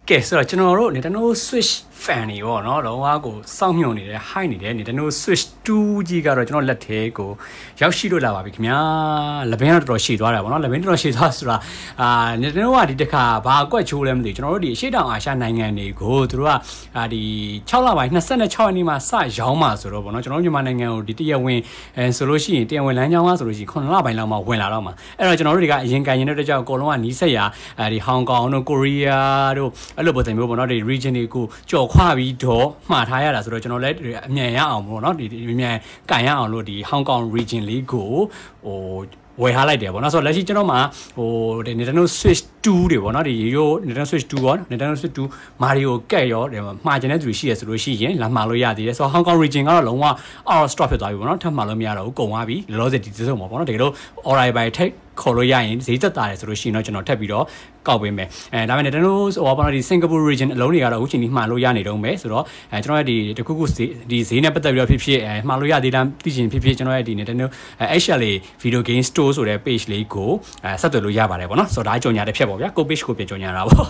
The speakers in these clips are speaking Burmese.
ကဲဆိုတော့ကျွန်တော်တို့ Nintendo Switch fan တွေပေါ့နော်လုံးဝကိုစောင့်မျှော်နေတဲ့ high နေတဲ့ Nintendo Switch 2ကြီးကတော့ကျွန်တော်လက်ထဲကိုရောက်ရှိလို့လာပါပြီခင်ဗျာလက်ဘင်းတော့တော်တော်ရှည်သွားတယ်ပေါ့နော်လက်ဘင်းတော်တော်ရှည်သွားဆိုတာNintendo ကဒီတစ်ခါဘာအကွက်ချိုးလဲမသိကျွန်တော်တို့ဒီအရှေ့တောင်အာရှနိုင်ငံတွေကိုသူတို့ကဒီ6လပိုင်း26ရက်နေ့မှာစရောင်းမှာဆိုတော့ပေါ့နော်ကျွန်တော်တို့မြန်မာနိုင်ငံကိုဒီတရက်ဝင်ဆိုလို့ရှိရင်တရက်ဝင်လမ်းကြောင်းကဆိုလို့ရှိရင်9လပိုင်းလောက်မှဝင်လာတော့မှာအဲ့တော့ကျွန်တော်တို့တွေကအရင်ကန်ရင်တဲ့ကြောက်အကုန်လုံးကနီးစက်ရဒီဟောင်ကောင်တို့ကိုရီးယားတို့အဲ့လိုပုံစံမျိုးပေါ့နော်ဒီ region တွေကိုကြော်ခွာပြီးတော့မှားထားရတာဆိုတော့ကျွန်တော်လည်းအမြန်ရအောင်ပေါ့နော်ဒီအမြန်ကန်ရအောင်လို့ဒီဟောင်ကောင် region လေးကိုဟိုဝယ်ထားလိုက်တယ်ပေါ့နော်ဆိုတော့လက်ရှိကျွန်တော်မှာဟိုဒီ Nintendo Switch 2တွေပေါ့နော်ဒီရိုး Nintendo Switch 2ရော Nintendo Switch 2 Mario ကက်ရောဒီမှာကျင်တဲ့သူရှိရဆိုလို့ရှိရင်လာမှာလို့ရသေးတယ်ဆိုတော့ Hong Kong region ကတော့လုံးဝ out of stock ဖြစ်သွားပြီပေါ့နော်ထပ်မှာလို့မရတော့ဘူးကုန်သွားပြီလောလောဆယ်ဒီစုံမှာပေါ့နော်တကယ်လို့ Orai by Tech ခေါ်လို့ရရင်ဈေးသက်သာတယ်ဆိုလို့ရှိရင်တော့ကျွန်တော်ထပ်ပြီးတော့ကောက်ပေးမယ်ဒါပေမဲ့ Nintendo ဟိုပေါ့နော်ဒီ Singapore region အလုံးတွေကတော့အခုချိန်ကြီးမှားလို့ရနေတော့မယ်ဆိုတော့ကျွန်တော်ရဲ့ဒီတခုခုဒီဈေးနဲ့ပတ်သက်ပြီးတော့ဖြစ်မှားလို့ရသေးတာသိချင်ဖြစ်ကျွန်တော်ရဲ့ဒီ Nintendo actually video game store ဆိုတဲ့ page လေးကိုဆက်သွယ်လို့ရပါတယ်ပေါ့နော်ဆိုတော့ဒါကြော်ညာတစ်ဖြတ်ပေါ့ဗျာကို page ကိုပြန်ကြော်ညာတာပေါ့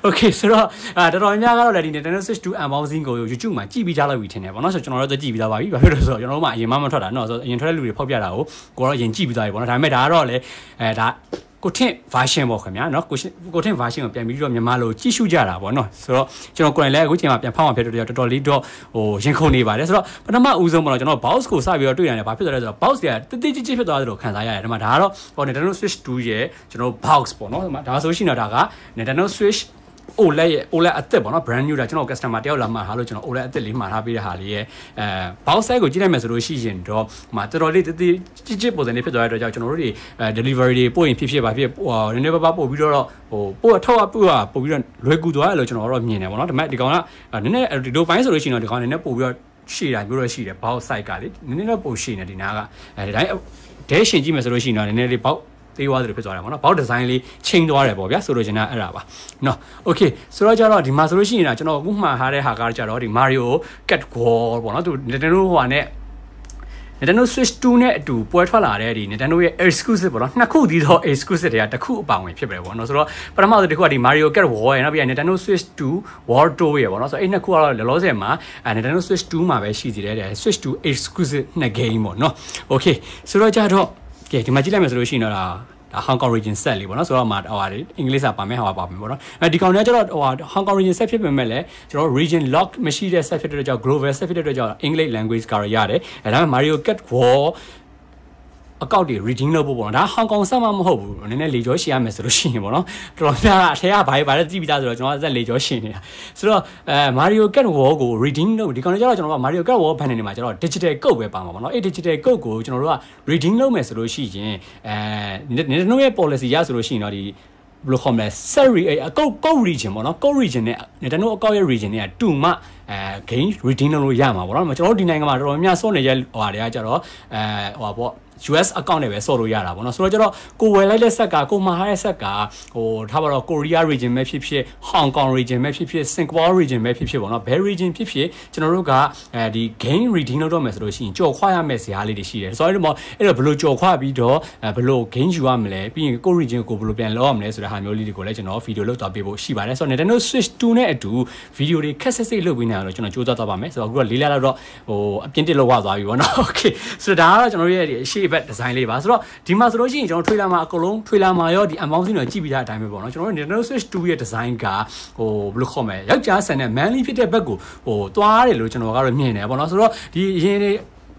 okay ဆိုတော့တော်တော်များများကတော့လည်းဒီ Nintendo Switch 2 unboxing ကို YouTube မှာကြည့်ပြီးကြလောက်ပြီထင်တယ်ပေါ့နော်ဆိုတော့ကျွန်တော်တို့ကြည့်ပြီးသားပါပြီဘာဖြစ်လို့ဆိုတော့ကျွန်တော်တို့မှအရင်မှမထွက်တာနော်ဆိုတော့အရင်ထွက်တဲ့လူတွေဖောက်ပြတာကိုတော့အရင်ကြည့်ပြီးသားပြီပေါ့နော်ဒါပေမဲ့ဒါကတော့လည်းဒါကိုထင့် version ပေါ့ခင်ဗျာเนาะကိုထင့် version ကိုပြန်ပြီးတော့မြန်မာလိုကြည့်ရှုကြတာပေါ့เนาะဆိုတော့ကျွန်တော်ကိုယ်တိုင်လည်းအခုချိန်မှာပြန်ဖောက်မှဖြစ်တော့တော်တော်လေးတော့ဟိုရင်ခုန်နေပါတယ်ဆိုတော့ပထမဦးဆုံးပေါ့နော်ကျွန်တော် box ကိုစပြီးတော့တွေ့ရတယ်ဘာဖြစ်သွားလဲဆိုတော့ box ကတိတိကျကျဖြစ်သွားတယ်လို့ခံစားရတယ်ဒီမှာဒါကတော့ဟို Nintendo Switch 2ရဲ့ကျွန်တော် box ပေါ့เนาะဒါဆိုရှင်တော့ဒါက Nintendo Switch OLED ရဲ့ OLED အသစ်ပေါ့နော် brand new ဒါကျွန်တော် customer တယောက်လာမှာထားလို့ကျွန်တော် OLED အသစ်လေးမှာထားပေးတဲ့ဟာလေးရဲ့box size ကိုကြည့်လိုက်မယ်ဆိုလို့ရှိရင်တော့ဟိုတော်တော်လေးတိတိကျကျပုံစံလေးဖြစ်သွားတဲ့အတွက်ကြောင့်ကျွန်တော်တို့တွေdelivery တွေပို့ရင်ဖြစ်ပါဖြစ်နည်းနည်းပါးပို့ပြီးတော့ဟိုပို့ထောက်ပို့ပြီးတော့လွယ်ကူသွားတယ်လို့ကျွန်တော်တို့မြင်တယ်ပေါ့နော်ဒါပေမဲ့ဒီကောင်ကနည်းနည်းဒီလိုပိုင်းဆိုလို့ရှိရင်တော့ဒီကောင်နည်းနည်းပို့ပြီးတော့ရှည်တာမျိုးတော့ရှိတယ် box size ကလေနည်းနည်းတော့ပို့ရှည်နေဒီနားကဒီတိုင်းဒဲရှင်ကြည့်မယ်ဆိုလို့ရှိရင်တော့နည်းနည်းလေး boxသေးသွားတယ်လို့ဖြစ်သွားတယ်ပေါ့နော်ဘောက်ဒီဇိုင်းလေးချိန်သွားတယ်ပေါ့ဗျာဆိုလို့ကျွန်တော်အဲ့ဒါပါနော်โอเคဆိုတော့ကြတော့ဒီမှာဆိုလို့ရှိရင်ကျွန်တော်အခုမှားထားတဲ့ဟာကကြတော့ဒီ Mario Cat Wall ပေါ့နော်သူ Nintendo ဟိုဟာနဲ့ Nintendo Switch 2နဲ့အတူပွဲထွက်လာတဲ့ဒီ Nintendo ရဲ့ exclusive ပေါ့နော်နှစ်ခုဒီတော့ exclusive တွေကတစ်ခုအပေါင်ဝင်ဖြစ်ပဲပေါ့နော်ဆိုတော့ပထမဆုံးတစ်ခုကဒီ Mario Cat Wall ရဲ့နောက်ပြီး Nintendo Switch 2 World Tour ရဲ့ပေါ့နော်ဆိုတော့အဲ့နှစ်ခုကတော့လောလောဆယ်မှာNintendo Switch 2မှာပဲရှိသေးတယ် Switch 2 exclusive နှစ် game ပေါ့နော် okay ဆိုတော့ကြတော့ကဲဒီမှာကြည့်လိုက်မယ်ဆိုလို့ရှိရင်တော့ဒါ Hong Kong region set လေးပေါ့နော်ဆိုတော့မှာဟိုဟာအင်္ဂလိပ်စာပါမယ်ဟိုပါမယ်ပေါ့နော်ဒီကောင်တွေကကျတော့ဟိုဟာ Hong Kong region set ဖြစ်ပေမဲ့လည်းကျွန်တော် region lock မရှိတဲ့ set ဖြစ်တဲ့ကြောင့် global set ဖြစ်တဲ့ကြောင့် English language ကတော့ရတယ်ဒါပေမဲ့ Mario Kart War အကောက်တွေ reading လုပ်ဖို့ပေါ့နော်ဒါ Hong Kong ဆက်မှမဟုတ်ဘူးနည်းနည်းလေကြောရှည်ရမယ်ဆိုလို့ရှိရင်ပေါ့နော်တော်တော်များအထက်ကဘာလဲကြည့်ပြီးသားဆိုတော့ကျွန်တော်ကလေကြောရှည်နေတာဆိုတော့Mario Kart War ကို reading လုပ်ဒီကောင်တွေကျတော့ကျွန်တော်က Mario Kart War ဘန်နေမှာကျတော့ digital code ပဲပါမှာပေါ့နော်အဲ့ digital code ကိုကျွန်တော်တို့က reading လုပ်မယ်ဆိုလို့ရှိရင်Nintendo ရဲ့ policy ရဆိုလို့ရှိရင်တော့ဒီဘယ်လိုခေါ်မလဲ set code region ပေါ့နော် code region နဲ့ Nintendo အကောက်ရဲ့ region နဲ့တူမှgame reading လုပ်လို့ရမှာပေါ့နော်ကျွန်တော်တို့ဒီနိုင်ငံမှာတော်တော်များစောနေကြဟိုဟာတွေကကျတော့ဟိုပေါ့US account နဲ့ပဲဆော့လို့ရတာပေါ့နော်ဆိုတော့ကျတော့ကိုဝယ်လိုက်တဲ့ဆက်ကကိုမှားတဲ့ဆက်ကဟိုထားပါတော့ Korea region ပဲဖြစ်ဖြစ် Hong Kong region ပဲဖြစ်ဖြစ် Singapore region ပဲဖြစ်ဖြစ်ပေါ့နော်ဘယ် region ဖြစ်ဖြစ်ကျွန်တော်တို့ကဒီ game reading လုပ်တော့မယ်ဆိုလို့ရှိရင်ကြော်ခွာရမယ့်ဇာတ်လေးတွေရှိတယ်ဆိုတော့အဲ့တော့ဘယ်လိုကြော်ခွာပြီးတော့ဘယ်လို game ယူရမလဲပြီးရင်ကို region ကိုဘယ်လိုပြန်လောက်ရမလဲဆိုတဲ့ဟာမျိုးလေးတွေကိုလည်းကျွန်တော် video လုပ်သွားပေးဖို့ရှိပါတယ်ဆိုတော့ Nintendo Switch 2နဲ့အတူ video တွေခက်ဆက်စိတ်လုပ်ပေးနေအောင်ကျွန်တော်ကြိုးစားသွားပါမယ်ဆိုတော့အခုတော့၄လလောက်တော့ဟိုအပြင်းတစ်လောက်ဝသွားပြီပေါ့နော် okay ဆိုတော့ဒါကတော့ကျွန်တော်ရဲ့ဒီအရှိဘက် design လေးပါဆိုတော့ဒီမှာဆိုလို့ရှိရင်ကျွန်တော် trailer မှာအကုန်လုံး trailer မှာရောဒီ unboxing တွေကြည့်ပြီးသားအတိုင်းပဲပေါ့နော်ကျွန်တော်တို့ Nintendo Switch 2ရဲ့ design ကဟိုဘယ်လိုခေါ်မလဲယောက်ျားဆန်တဲ့ manly ဖြစ်တဲ့ဘက်ကိုဟိုသွားတယ်လို့ကျွန်တော်ကတော့မြင်တယ်ပေါ့နော်ဆိုတော့ဒီအရင်တွေ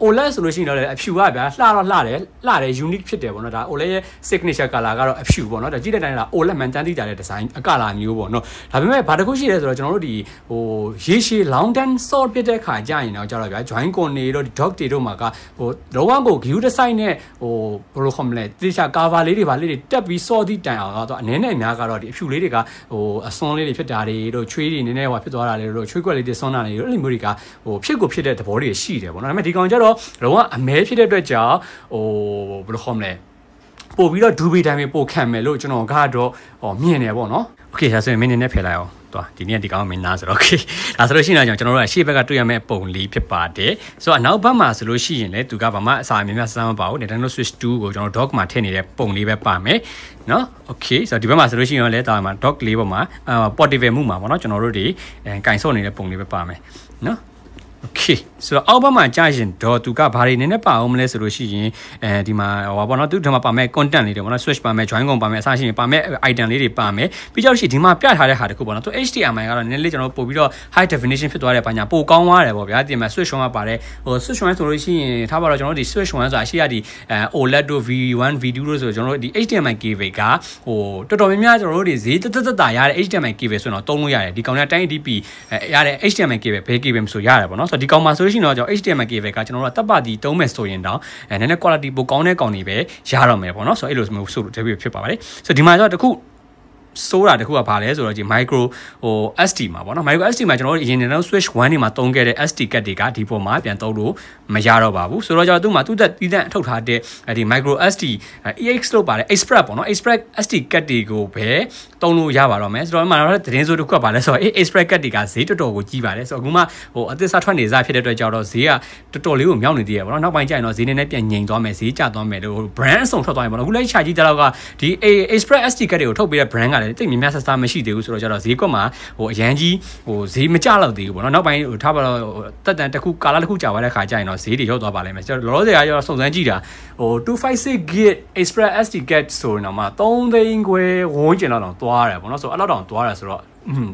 OLED ဆိုလို့ရှိရင်တော့အဖြူကဗျာလှတယ် unique ဖြစ်တယ်ပေါ့နော်ဒါ OLED ရဲ့ signature color ကတော့အဖြူပေါ့နော်ဒါကြည့်တဲ့တိုင်းက OLED မှန်တမ်းသိကြတဲ့ design အကလာမျိုးပေါ့နော်ဒါပေမဲ့ဘာတစ်ခုရှိလဲဆိုတော့ကျွန်တော်တို့ဒီဟိုရေရှည် long term short ဖြစ်တဲ့ခါကြာရင်တော့ကြတော့ဗျာ join con တွေတို့ dog တွေတို့မှာကဟိုလုံးဝကို view design နဲ့ဟိုဘယ်လိုခေါ်မလဲတိကျ cover လေးတွေဗာလေးတွေတက်ပြီး short သည့်တိုင်အောင်တော့အနည်းနဲ့အများကတော့ဒီအဖြူလေးတွေကဟိုအစွန်းလေးတွေဖြစ်တာတွေတို့ချွေးတွေနည်းနည်းဟိုဖြစ်သွားတာတွေတို့ချွေးကွက်လေးတွေစွန်းတာတွေတို့အဲ့လိုမျိုးတွေကဟိုဖြစ်တဲ့သဘောတွေရှိတယ်ပေါ့နော်ဒါပေမဲ့ဒီကောင်ကျတော့လုံးဝမဲဖြစ်တဲ့အတွက်ကြောင့်ဟိုဘယ်လိုခေါ်မလဲပို့ပြီးတော့ဒူဘီတိုင်းပဲပို့ခံမယ်လို့ကျွန်တော်ကတော့မြင်တယ်ပေါ့နော်โอเคဒါဆိုရင်မင်းနေနဲ့ဖယ်လိုက်အောင် သွားဒီနေ့ဒီကောင်မင်းသားဆိုတော့ okay ဒါဆိုလို့ရှိရင်ကျွန်တော်တို့ကရှေ့ဘက်ကတွေ့ရမယ့်ပုံလေးဖြစ်ပါတယ်ဆိုတော့အနောက်ဘက်မှာဆိုလို့ရှိရင်လည်းသူကဘာမှအစာအများများစမ်းမပါဘူး Nintendo Switch 2ကိုကျွန်တော် dock မှာထည့်နေတဲ့ပုံလေးပဲပါမယ်နော် okay ဆိုတော့ဒီဘက်မှာဆိုလို့ရှိရင်လည်းဒါမှာ dock လေးပေါ်မှာportable မှုမှာပေါ့နော်ကျွန်တော်တို့တွေကင်ဆော့နေတဲ့ပုံလေးပဲပါမယ်နော် okay ဆိုတော့အောက်ဘက်မှာကြာရင်တော့သူကဘာတွေနည်းနည်းပါအောင်မလဲဆိုလို့ရှိရင်ဒီမှာဟောပေါ့နော်သူဒီမှာပါမယ် content လေးတွေပေါ့နော် switch ပါမယ် join ကုန်ပါမယ်အစရှိရင်ပါမယ် item လေးတွေပါမယ်ပြီးကြောက်ရှိဒီမှာပြထားတဲ့ဟာတခုပေါ့နော်သူ HDMI ကတော့နည်းနည်းလေးကျွန်တော်ပို့ပြီးတော့ high definition ဖြစ်သွားတဲ့ဘာညာပိုကောင်းသွားတယ်ပေါ့ဗျာဒီမှာ switch 1ကပါတယ်ဟို switch 1ဆိုလို့ရှိရင်ထားပါတော့ကျွန်တော်တို့ဒီ switch 1ဆိုတာအရှိရဒီ OLED တို့ V1 V2 တို့ဆိုကျွန်တော်တို့ဒီ HDMI cable ကဟိုတော်တော်များများကျွန်တော်တို့ဒီဈေးတက်တာရတဲ့ HDMI cable ဆိုတော့သုံးလို့ရတယ်ဒီကောင်က 1080p ရတဲ့ HDMI cable ဘယ် cable မဆိုရတယ်ပေါ့နော်ဆိုတော့ဒီကောင်မှာဆိုလို့ရှိရင်တော့ကျွန်တော် HDMI cable ကကျွန်တော်တို့တပ်ပါတီသုံးမယ်ဆိုရင်တော့နည်းနည်း quality ပိုကောင်းတဲ့ကောင်တွေပဲရတော့မယ်ပေါ့နော်ဆိုတော့အဲ့လိုမျိုးဆိုလို့တကယ်ဖြစ်ပါပါတယ်ဆိုတော့ဒီမှာကျတော့တခုဆိုတာတခုကဘာလဲဆိုတော့ဒီ micro SD မှာပေါ့နော် micro SD မှာကျွန်တော်တို့အရင်ကတော့ switch 1နေမှာသုံးခဲ့တဲ့ SD ကတ်တွေကဒီပေါ်မှာပြန်သုံးလို့မရတော့ပါဘူးဆိုတော့ကျွန်တော်သူ့မှာသူ့သက်တီးတန့်အထုတ်ထားတဲ့ဒီ micro SD EX လို့ပါတယ် express ပေါ့နော် express SD ကတ်တွေကိုပဲသုံးလို့ရပါတော့မယ်ဆိုတော့ဒီမှာတော့သတင်းဆိုတခုကဘာလဲဆိုတော့ express ကတ်တွေကဈေးတော်တော်ကိုကြီးပါတယ်ဆိုတော့အခုမှအသစ်စားထွက်နေစားဖြစ်တဲ့အတွက်ကြောင့်တော့ဈေးကတော်တော်လေးကိုမြောက်နေသေးရပေါ့နော်နောက်ပိုင်းကျရင်တော့ဈေးနည်းနည်းပြန်ငြိမ်သွားမယ်ဈေးကျသွားမယ်လို့ brand အစုံထွက်သွားရင်ပေါ့နော်အခုလည်းရှာကြည့်တဲ့လောက်ကဒီ express SD ကတ်တွေကိုထုတ်ပေးတဲ့ brand ကလည်းတိတ်များများဆဆမရှိသေးဘူးဆိုတော့ကျတော့ဈေးကွက်မှာအရန်ကြီးဈေးမကျလောက်သေးဘူးပေါ့နော်နောက်ပိုင်းထားပါတော့တက်တန်တစ်ခုကာလတစ်ခုကြာသွားတဲ့ခါကျရင်တော့ဈေးတွေရောက်သွားပါလိမ့်မယ်ကျွန်တော်လောလောဆယ်ကရောစုံစမ်းကြည့်တာ256GB Express SD card ဆိုရင်တော့မှ3သိန်းခွဲဝန်းကျင်လောက်တောင်သွားတယ်ပေါ့နော်ဆိုတော့အဲ့လောက်တောင်သွားတယ်ဆိုတော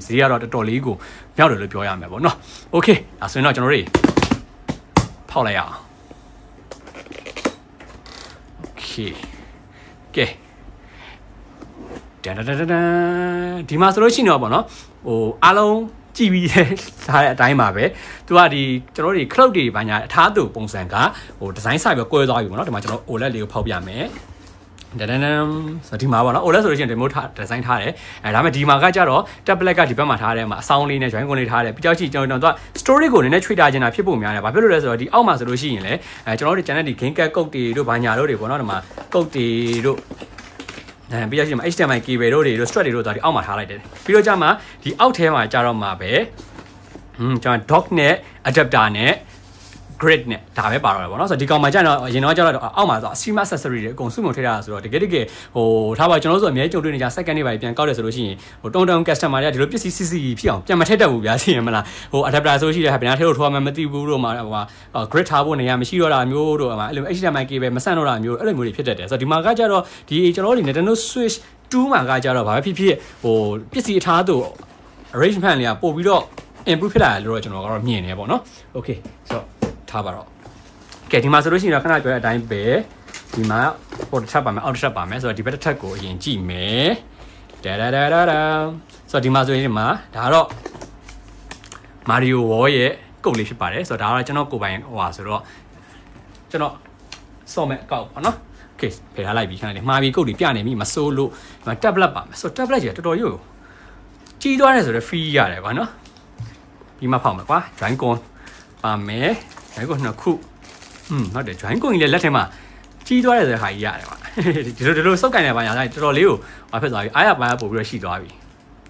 ့ဈေးကတော့တော်တော်လေးကိုမြောက်တယ်လို့ပြောရမယ်ပေါ့နော် Okay ဒါဆိုရင်တော့ကျွန်တော်တို့ဖောက်လိုက်ရအောင် Okay ကဲဒီမှာဆိုလို့ရှိရင်တော့ပေါ့နော်အားလုံးကြည့်ပြီးထားတဲ့အတိုင်းပါပဲသူကဒီကျွန်တော်တို့ cloud တွေဘာညာအထားသူပုံစံကဒီဇိုင်းဆိုင်ပဲကွဲသွားပြီပေါ့နော်ဒီမှာကျွန်တော် OLED လေးကိုဖောက်ပြမယ်ဆိုတော့ဒီမှာပေါ့နော် OLED ဆိုလို့ရှိရင်ဒီမျိုးဒီဇိုင်းထားတယ်ဒါပေမဲ့ဒီမှာကကြတော့ tablet ကဒီဘက်မှာထားတယ်မှာအဆောင်လေးနဲ့ join ကုန်လေးထားတယ်ပြီးကြောက်ချီကျွန်တော်တို့ story ကိုနည်းနည်း trade ချင်တာဖြစ်ဖို့များတယ်ဘာဖြစ်လို့လဲဆိုတော့ဒီအောက်မှာဆိုလို့ရှိရင်လည်းကျွန်တော်တို့ channel ဒီ game cat ကုတ်တွေတို့ဘာညာတို့တွေပေါ့နော်ဒီမှာကုတ်တွေတို့ပြီးတော့ဒီမှာ HDMI cable တို့ strap တွေတို့ဒါဒီအောက်မှာထားလိုက်တယ်ပြီးတော့ကြာမှာဒီအောက်ထဲမှာကြာတော့မှာပဲကျွန်တော် dock နဲ့ adapter နဲ့ grid နဲ့ဒါပဲပါတော့တယ်ပေါ့နော်ဆိုတော့ဒီကောင်မှာကြာတော့အရင်တော့ကြာတော့အောက်မှာဆို SIM accessory တွေအကုန်စုံထည့်ထားတာဆိုတော့တကယ်ထားပါကျွန်တော်တို့ဆိုအများကြီးကြုံတွေ့နေကြ second တွေပါပြန်ကောက်တယ်ဆိုလို့ရှိရင်တုံ customer တွေကဒီလိုပစ္စည်းစစ်ဖြစ်အောင်ပြန်မထည့်တတ်ဘူးဗျာသိရမလားadapter ဆိုရှိတယ်ဟာဘယ်နာထည့်လို့ထွားမှမသိဘူးတို့မှာgrid ထားဖို့နေရာမရှိတော့တာမျိုးတို့အဲ့လို HDMI cable မဆန့်တော့တာမျိုးအဲ့လိုမျိုးတွေဖြစ်တတ်တယ်ဆိုတော့ဒီမှာကကြာတော့ဒီကျွန်တော်တို့ Nintendo Switch 2မှာကကြာတော့ဘာပဲဖြစ်ဖြစ်ပစ္စည်းအထားသူ arrangement လေးကပို့ပြီးတော့ improve ဖြစ်လာတယ်လို့တော့ကျွန်တော်ကတော့မြင်နေပေါ့နော် Okay ဆိုတော့ထားပါတော့ကဲဒီမှာဆိုလို့ရှိရင်တော့ခဏပြောတဲ့အတိုင်းပဲဒီမှာပေါ်တစ်ထပ်ပါမယ်အောက်တစ်ထပ်ပါမယ်ဆိုတော့ဒီဘက်တစ်ထပ်ကိုအရင်ကြည့်မယ်ဒါဆိုတော့ဒီမှာဆိုရင်ဒီမှာဒါတော့ Mario Wall ရဲ့ကုတ်လေးဖြစ်ပါတယ်ဆိုတော့ဒါကတော့ကျွန်တော်ကိုယ်ပိုင်ဟိုဟာဆိုတော့ကျွန်တော်စော့မဲ့အကောက်ပေါ့နော် Okay ဖယ်ထားလိုက်ပြီခဏလေးမှာပြီးကုတ်တွေပြနေပြီမစိုးလို့ဒီမှာ tablet ပါမယ်ဆိုတော့ tablet ကြီးတော်တော်ရိုးကြီးသွားတယ်ဆိုတော့ free ရတယ်ကွာနော်ပြီးမှဖောက်မယ်ကွာ join con ပါမယ်ဒါကိုနှစ်ခုဟုတ်တယ် join ကုန်ကြီးလည်းလက်ထဲမှာကြီးသွားတယ်ဆိုတဲ့ဟာကြီးရတယ်ကွာဒီလိုစုပ်ကင်နေပါညာတော်တော်လေးကိုဘာဖြစ်သွားပြီအားရပါရပို့ပြီးတော့ရှိသွားပြီ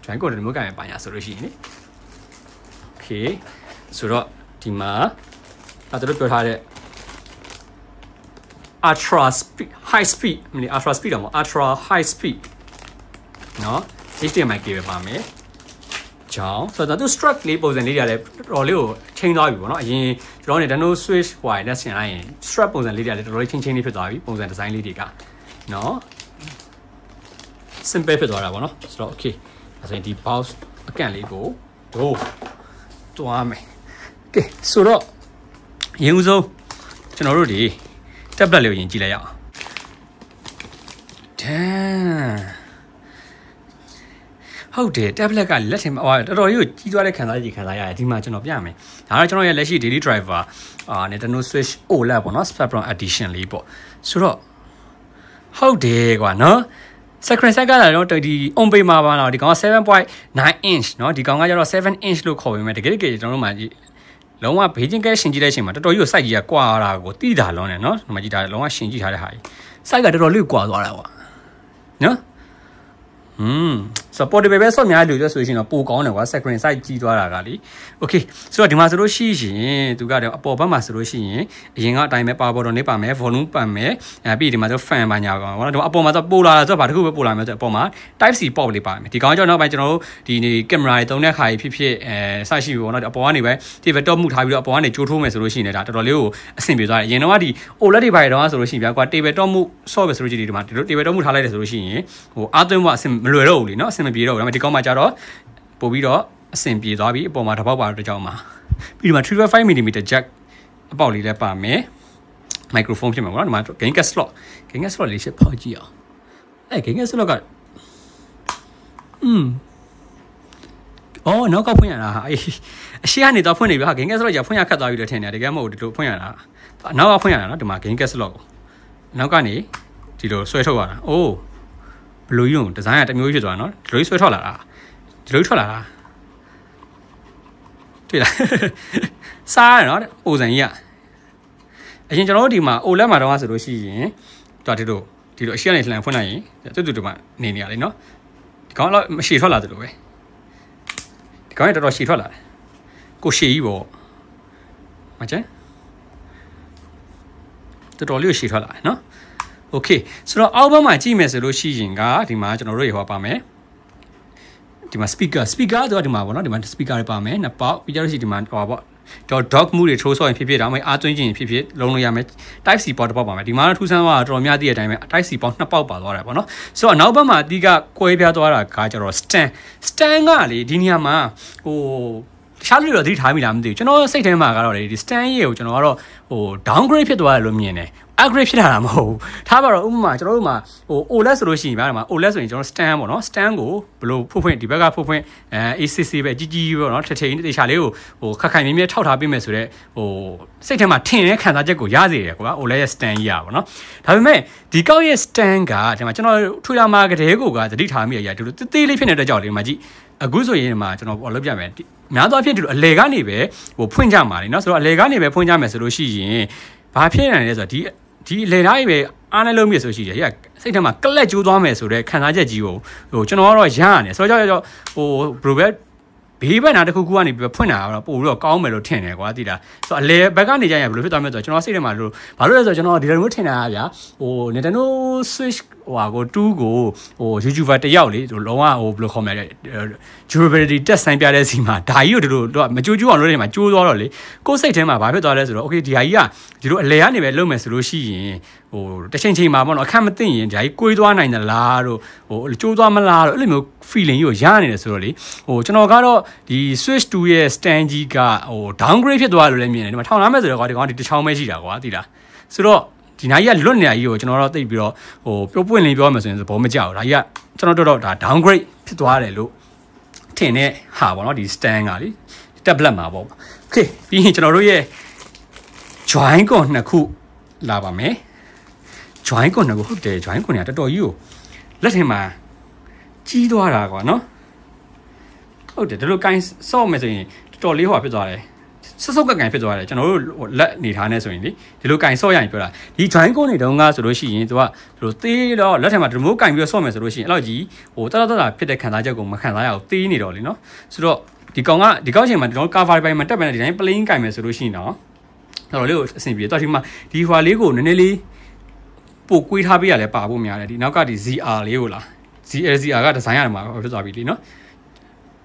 join ကုန်တယ်မျိုးကင်ပါညာဆိုလို့ရှိရင်လေ Okay ဆိုတော့ဒီမှာတို့ပြောထားတဲ့ ultra speed high speed ultra speed တော့မဟုတ် ultra high speed နော် HDMI cable ပါမယ်ကြောင်းဆိုတော့သူ strap လေးပုံစံလေးတွေလည်းတော်တော်လေးကိုချိန်သွားပြီပေါ့နော်အရင်ကျွန်တော် Nintendo Switch ဟိုနဲ့ဆင်လိုက်ရင် strap ပုံစံလေးတွေလည်းတော်တော်လေးချင်းလေးဖြစ်သွားပြီပုံစံဒီဇိုင်းလေးတွေကနော် simple ဖြစ်သွားတာပေါ့နော်ဆိုတော့ okay ဒါဆိုရင်ဒီ box အကန့်လေးကိုတို့တွားမယ်ကဲဆိုတော့ရင်းဦးဆုံးကျွန်တော်တို့ဒီ tablet လေးကိုရင်ကြည့်လိုက်ရအောင်ဟုတ်တယ် tablet ကလက်ထင်တော်တော်ကြီးကိုကြီးသွားတဲ့ခံစားရတယ်ဒီမှာကျွန်တော်ပြမယ်ဒါတော့ကျွန်တော်ရဲ့လက်ရှိ daily driver Nintendo Switch OLED ပေါ့နော် Spectrum Edition လေးပေါ့ဆိုတော့ဟုတ်တယ်ကွာနော် screen size ကတော့ဒီ on page မှာပါတော့ဒီကောင်က 7.9 inch เนาะဒီကောင်ကကျတော့7 inch လို့ခေါ်ပေမဲ့တကယ်ကျွန်တော်တို့မှာလုံးဝဘေးချင်းကဲရှင်ကြည့်တဲ့အချိန်မှာတော်တော်ကြီးကို size ကြီးကကွာတာကိုတိတာလုံးတယ်เนาะဒီမှာကြည့်တာလုံးဝရှင်ကြည့်ထားတဲ့ဟာကြီး size ကတော်တော်လေးကွာသွားတာကွာနော် ဆိုတော့ portable ပဲဆော့များလို့ပြောဆိုရှင်တော့ပိုကောင်းတယ်ကွာ screen size ကြီးသွားတာကလေ okay ဆိုတော့ဒီမှာဆိုလို့ရှိရင်သူကတော့အပေါ်ဘက်မှာဆိုလို့ရှိရင်အရင်ကအတိုင်းပဲ power button လေးပါမယ် volume ပါမယ်ပြီးဒီမှာဆို fan ပါညာပါဘောနော်ဒီမှာအပေါ်မှာဆိုပိုလာဆိုတော့ဘာတစ်ခုပဲပိုလာမယ်ဆိုတော့အပေါ်မှာ type C port လေးပါမယ်ဒီကောင်ကြောင့်နောက်ပိုင်းကျွန်တော်တို့ဒီနေ camera တွေသုံးတဲ့ခါကြီးဖြစ်စရှိပြီပေါ့နော်အပေါ်ကနေပဲဒီ laptop မှုထားပြီးတော့အပေါ်ကနေကြိုးထိုးမယ်ဆိုလို့ရှိရင်လည်းဒါတော်တော်လေးကိုအဆင်ပြေသွားတယ်အရင်တော့ဒီ OLED တွေပါတော့ဆိုလို့ရှိရင်ဗျာကွာ table top မှု soft ပဲဆိုလို့ရှိရင်ဒီမှာဒီလို table top မှုထားလိုက်တယ်ဆိုလို့ရှိရင်ဟိုအားသွင်းဖို့အဆင်မလွယ်တော့ဘူးလीเนาะအဆင်မပြေတော့ဘူးဒါပေမဲ့ဒီကောင်မှကျတော့ပို့ပြီးတော့အဆင်ပြေသွားပြီအပေါ်မှာတစ်ပေါက်ပါတော့ကြောင်းမှာပြီးဒီမှာ 3.5mm jack အပေါက်လေးလည်းပါမယ် microphone ဖြစ်မှာပေါ့နော်ဒီမှာ gain gas slot လေးရှင်းဖောက်ကြည့်အောင်gain gas slot ကအော်နောက်ကဖွင့်ရတာအေးအရှိကနေတော့ဖွင့်နေပြီဟာ gain gas slot ကြာဖွင့်ရခတ်သွားပြီလို့ထင်တယ်တကယ်မဟုတ်ဒီလိုဖွင့်ရတာနောက်ကဖွင့်ရတာနော်ဒီမှာ gain gas slot ကိုနောက်ကနေဒီလိုဆွဲထုတ်ရတာအိုးဘလူးကြီးဒီဇိုင်းကတမျိုးကြီးဖြစ်သွားတာနော်ဒီလိုဆွဲထွက်လာတာဒီလိုထွက်လာတာတွေ့လားစားရနော်အိုဇန်ကြီးကအရင်ကျွန်တော်တို့ဒီမှာ OLED မှာတော့ဆိုလို့ရှိရင်တော့ဒီလိုအရှိကနေလှန်ဖွင့်လိုက်ရင်တူတူမှာနေနေရလေနော်ဒီကောင်တော့ရှည်ထွက်လာတယ်လို့ပဲဒီကောင်ကတော်တော်ရှည်ထွက်လာတယ်ကိုရှည်ကြီးပေါ့မကျန်တော်တော်လေးရှည်ထွက်လာတယ်နော်โอเคဆိုတော့အောက်ဘက်မှာကြည့်မယ်ဆိုလို့ရှိရင်ကဒီမှာကျွန်တော်တို့ရေဟောပါမယ်ဒီမှာ speaker တော့ဒီမှာပေါ့နော်ဒီမှာ speaker တွေပါမယ်နှစ်ပေါက်ပြီးကြလို့ရှိဒီမှာဟောပေါ့dog မှုတွေထိုးဆော့ရင်ဖြစ်ဒါမှမဟုတ်အားသွင်းခြင်းဖြစ်လုံးလို့ရမယ် type C port တစ်ပေါက်ပါမယ်ဒီမှာတော့ထူးဆန်းသွားတာတော်တော်များသိတဲ့အတိုင်းပဲ type C port နှစ်ပေါက်ပါသွားတယ်ပေါ့နော်ဆိုတော့နောက်ဘက်မှာအဓိကကွဲပြားသွားတာကကျတော့ stand ကလေဒီနေရာမှာဟိုရှားလို့တော့သတိထားမိလားမသိဘူးကျွန်တော်စိတ်ထဲမှာကတော့ဒီ stand ရေကိုကျွန်တော်ကတော့ဟို downgrade ဖြစ်သွားတယ်လို့မြင်တယ် upgrade ဖြစ်တာမဟုတ်ဘူးထားပါတော့ဥပမာကျွန်တော်တို့မှာဟို OLED ဆိုလို့ရှိရင်ဗျာဒီမှာ OLED ဆိုရင်ကျွန်တော် stand ပေါ့နော် stand ကိုဘယ်လိုဖွင့်ဒီဘက်ကဖွင့်ACC ပဲကြီးပေါ့နော်ထထိန်တေချာလေးကိုဟိုခက်ခိုင်မြဲမြဲထောက်ထားပေးမယ်ဆိုတော့ဟိုစိတ်ထဲမှာထင်တဲ့ခံစားချက်ကိုရစေတယ်ကွာ OLED ရဲ့ stand ကြီးอ่ะပေါ့နော်ဒါပေမဲ့ဒီကောက်ရဲ့ stand ကဒီမှာကျွန်တော်ထွေလာမှာကတဲ့ကိုကသတိထားမိရဒီလိုသေးလေးဖြစ်နေတဲ့ကြောက်လေးမှာကြည့်အခုဆိုရင်ဒီမှာကျွန်တော်ပေါ်လုပ်ပြမယ်များသောအားဖြင့်ဒီလိုအလေကနေပဲဟိုဖွင့်ကြမှာလေเนาะဆိုတော့အလေကနေပဲဖွင့်ကြမယ်ဆိုလို့ရှိရင်ဘာဖြစ်နိုင်လဲဆိုတော့ဒီအလေသားကြီးပဲအားနဲ့လုံးမြစ်ဆိုရှိတယ်စိတ်ထဲမှာကလက်ကျိုးသွားမယ်ဆိုတော့ခံစားချက်ကြီးကိုဟိုကျွန်တော်ကတော့ရရတယ်ဆိုတော့ကြောက်ဟိုဘယ်လိုပဲဘေးဘက်နာတစ်ခုခုကနေပြီးဖွင့်တာတော့ပို့ပြီးတော့ကောင်းမယ်လို့ထင်တယ်ကွာသိလားဆိုတော့အလေဘက်ကနေကြရင်ဘယ်လိုဖြစ်သွားမလဲဆိုတော့ကျွန်တော်စိတ်ထဲမှာလို့ဘာလို့လဲဆိုတော့ကျွန်တော်ဒီလိုမျိုးထင်တာဗျာဟို Nintendo Switch ဟိုဟာကို2ကိုဟို YouTuber တယောက်လေလုံးဝဟိုဘယ်လိုခေါ်မလဲ durability test ဆိုင်ပြတဲ့စီမှာဒါကြီးကိုဒီလိုတော့မကြိုးအောင်လို့နေမှာကျိုးသွားတော့လေကိုယ်စိတ်ထဲမှာဘာဖြစ်သွားလဲဆိုတော့ okay ဒီဟာကြီးကဒီလိုအလေကနေပဲလုပ်မယ်ဆိုလို့ရှိရင်ဟိုတစ်ချိန်မှာပေါ့နော်အခက်မသိရင်ဒါကြီးကိုးသွားနိုင်သလားတို့ဟိုကျိုးသွားမလားတို့အဲ့လိုမျိုး feeling ကြီးကိုရနေတယ်ဆိုတော့လေဟိုကျွန်တော်ကတော့ဒီ Switch 2ရဲ့ stand ကြီးကဟို downgrade ဖြစ်သွားလို့လည်းမြင်တယ်ဒီမှာထောင်လာမဲ့ဆိုတော့ကွာဒီကောင်ဒီတစ်ချောင်းပဲရှိတာကွာသိလားဆိုတော့ဒီနာကြီးကလွတ်နေတာကြီးကိုကျွန်တော်တော့သိပြီးတော့ဟိုပြောပွင့်လင်းပြောမှဆိုရင်ဘောမကြောက်ဒါကြီးကကျွန်တော်တော့ဒါ downgrade ဖြစ်သွားတယ်လို့ထင်တဲ့ဟာပေါ့နော်ဒီ stand ကလေ tablet မှာပေါ့ okay ပြီးရင်ကျွန်တော်တို့ရဲ့ join ကိုနှစ်ခုလာပါမယ် join ကိုနှစ်ခုဟုတ်တယ် join ကိုเนี่ยတော်တော်ကြီးကိုလက်ထင်မှာကြီးသွားတာကွာနော်ဟုတ်တယ်ဒီလိုကိုင်းဆော့မယ်ဆိုရင်တော်တော်လေးဟိုဖြစ်သွားတယ်ဆုပ်ကကန်ဖြစ်သွားတယ်ကျွန်တော်တို့လက်နေထားနေဆိုရင်လေဒီလိုကင်ဆော့ရရင်ပြောတာဒီ join ကိုနေတုန်းကဆိုလို့ရှိရင်သူကဒီလိုသေးတော့လက်ထက်မှာဒီလိုကင်ပြီးတော့ဆော့မယ်ဆိုလို့ရှိရင်အဲ့လောက်ကြီးဟိုတဖြစ်တဲ့ခံစားချက်ကိုမခံစားရအောင်သေးနေတော့လေနော်ဆိုတော့ဒီကောင်ချိန်မှာဒီကောင် cover ပိုင်းမှာတက်မယ်ဒီတိုင်း plain ကင်မယ်ဆိုလို့ရှိရင်တော့တော်တော်လေးကိုအဆင်ပြေတော့ဒီမှာဒီဟွာလေးကိုနည်းနည်းလေးပို့ကွေးထားပေးရလဲပါဖို့များတယ်ဒီနောက်ကဒီ ZR လေးကိုလား ZR ကဒီဇိုင်းရတယ်မှာဖြစ်သွားပြီလीနော်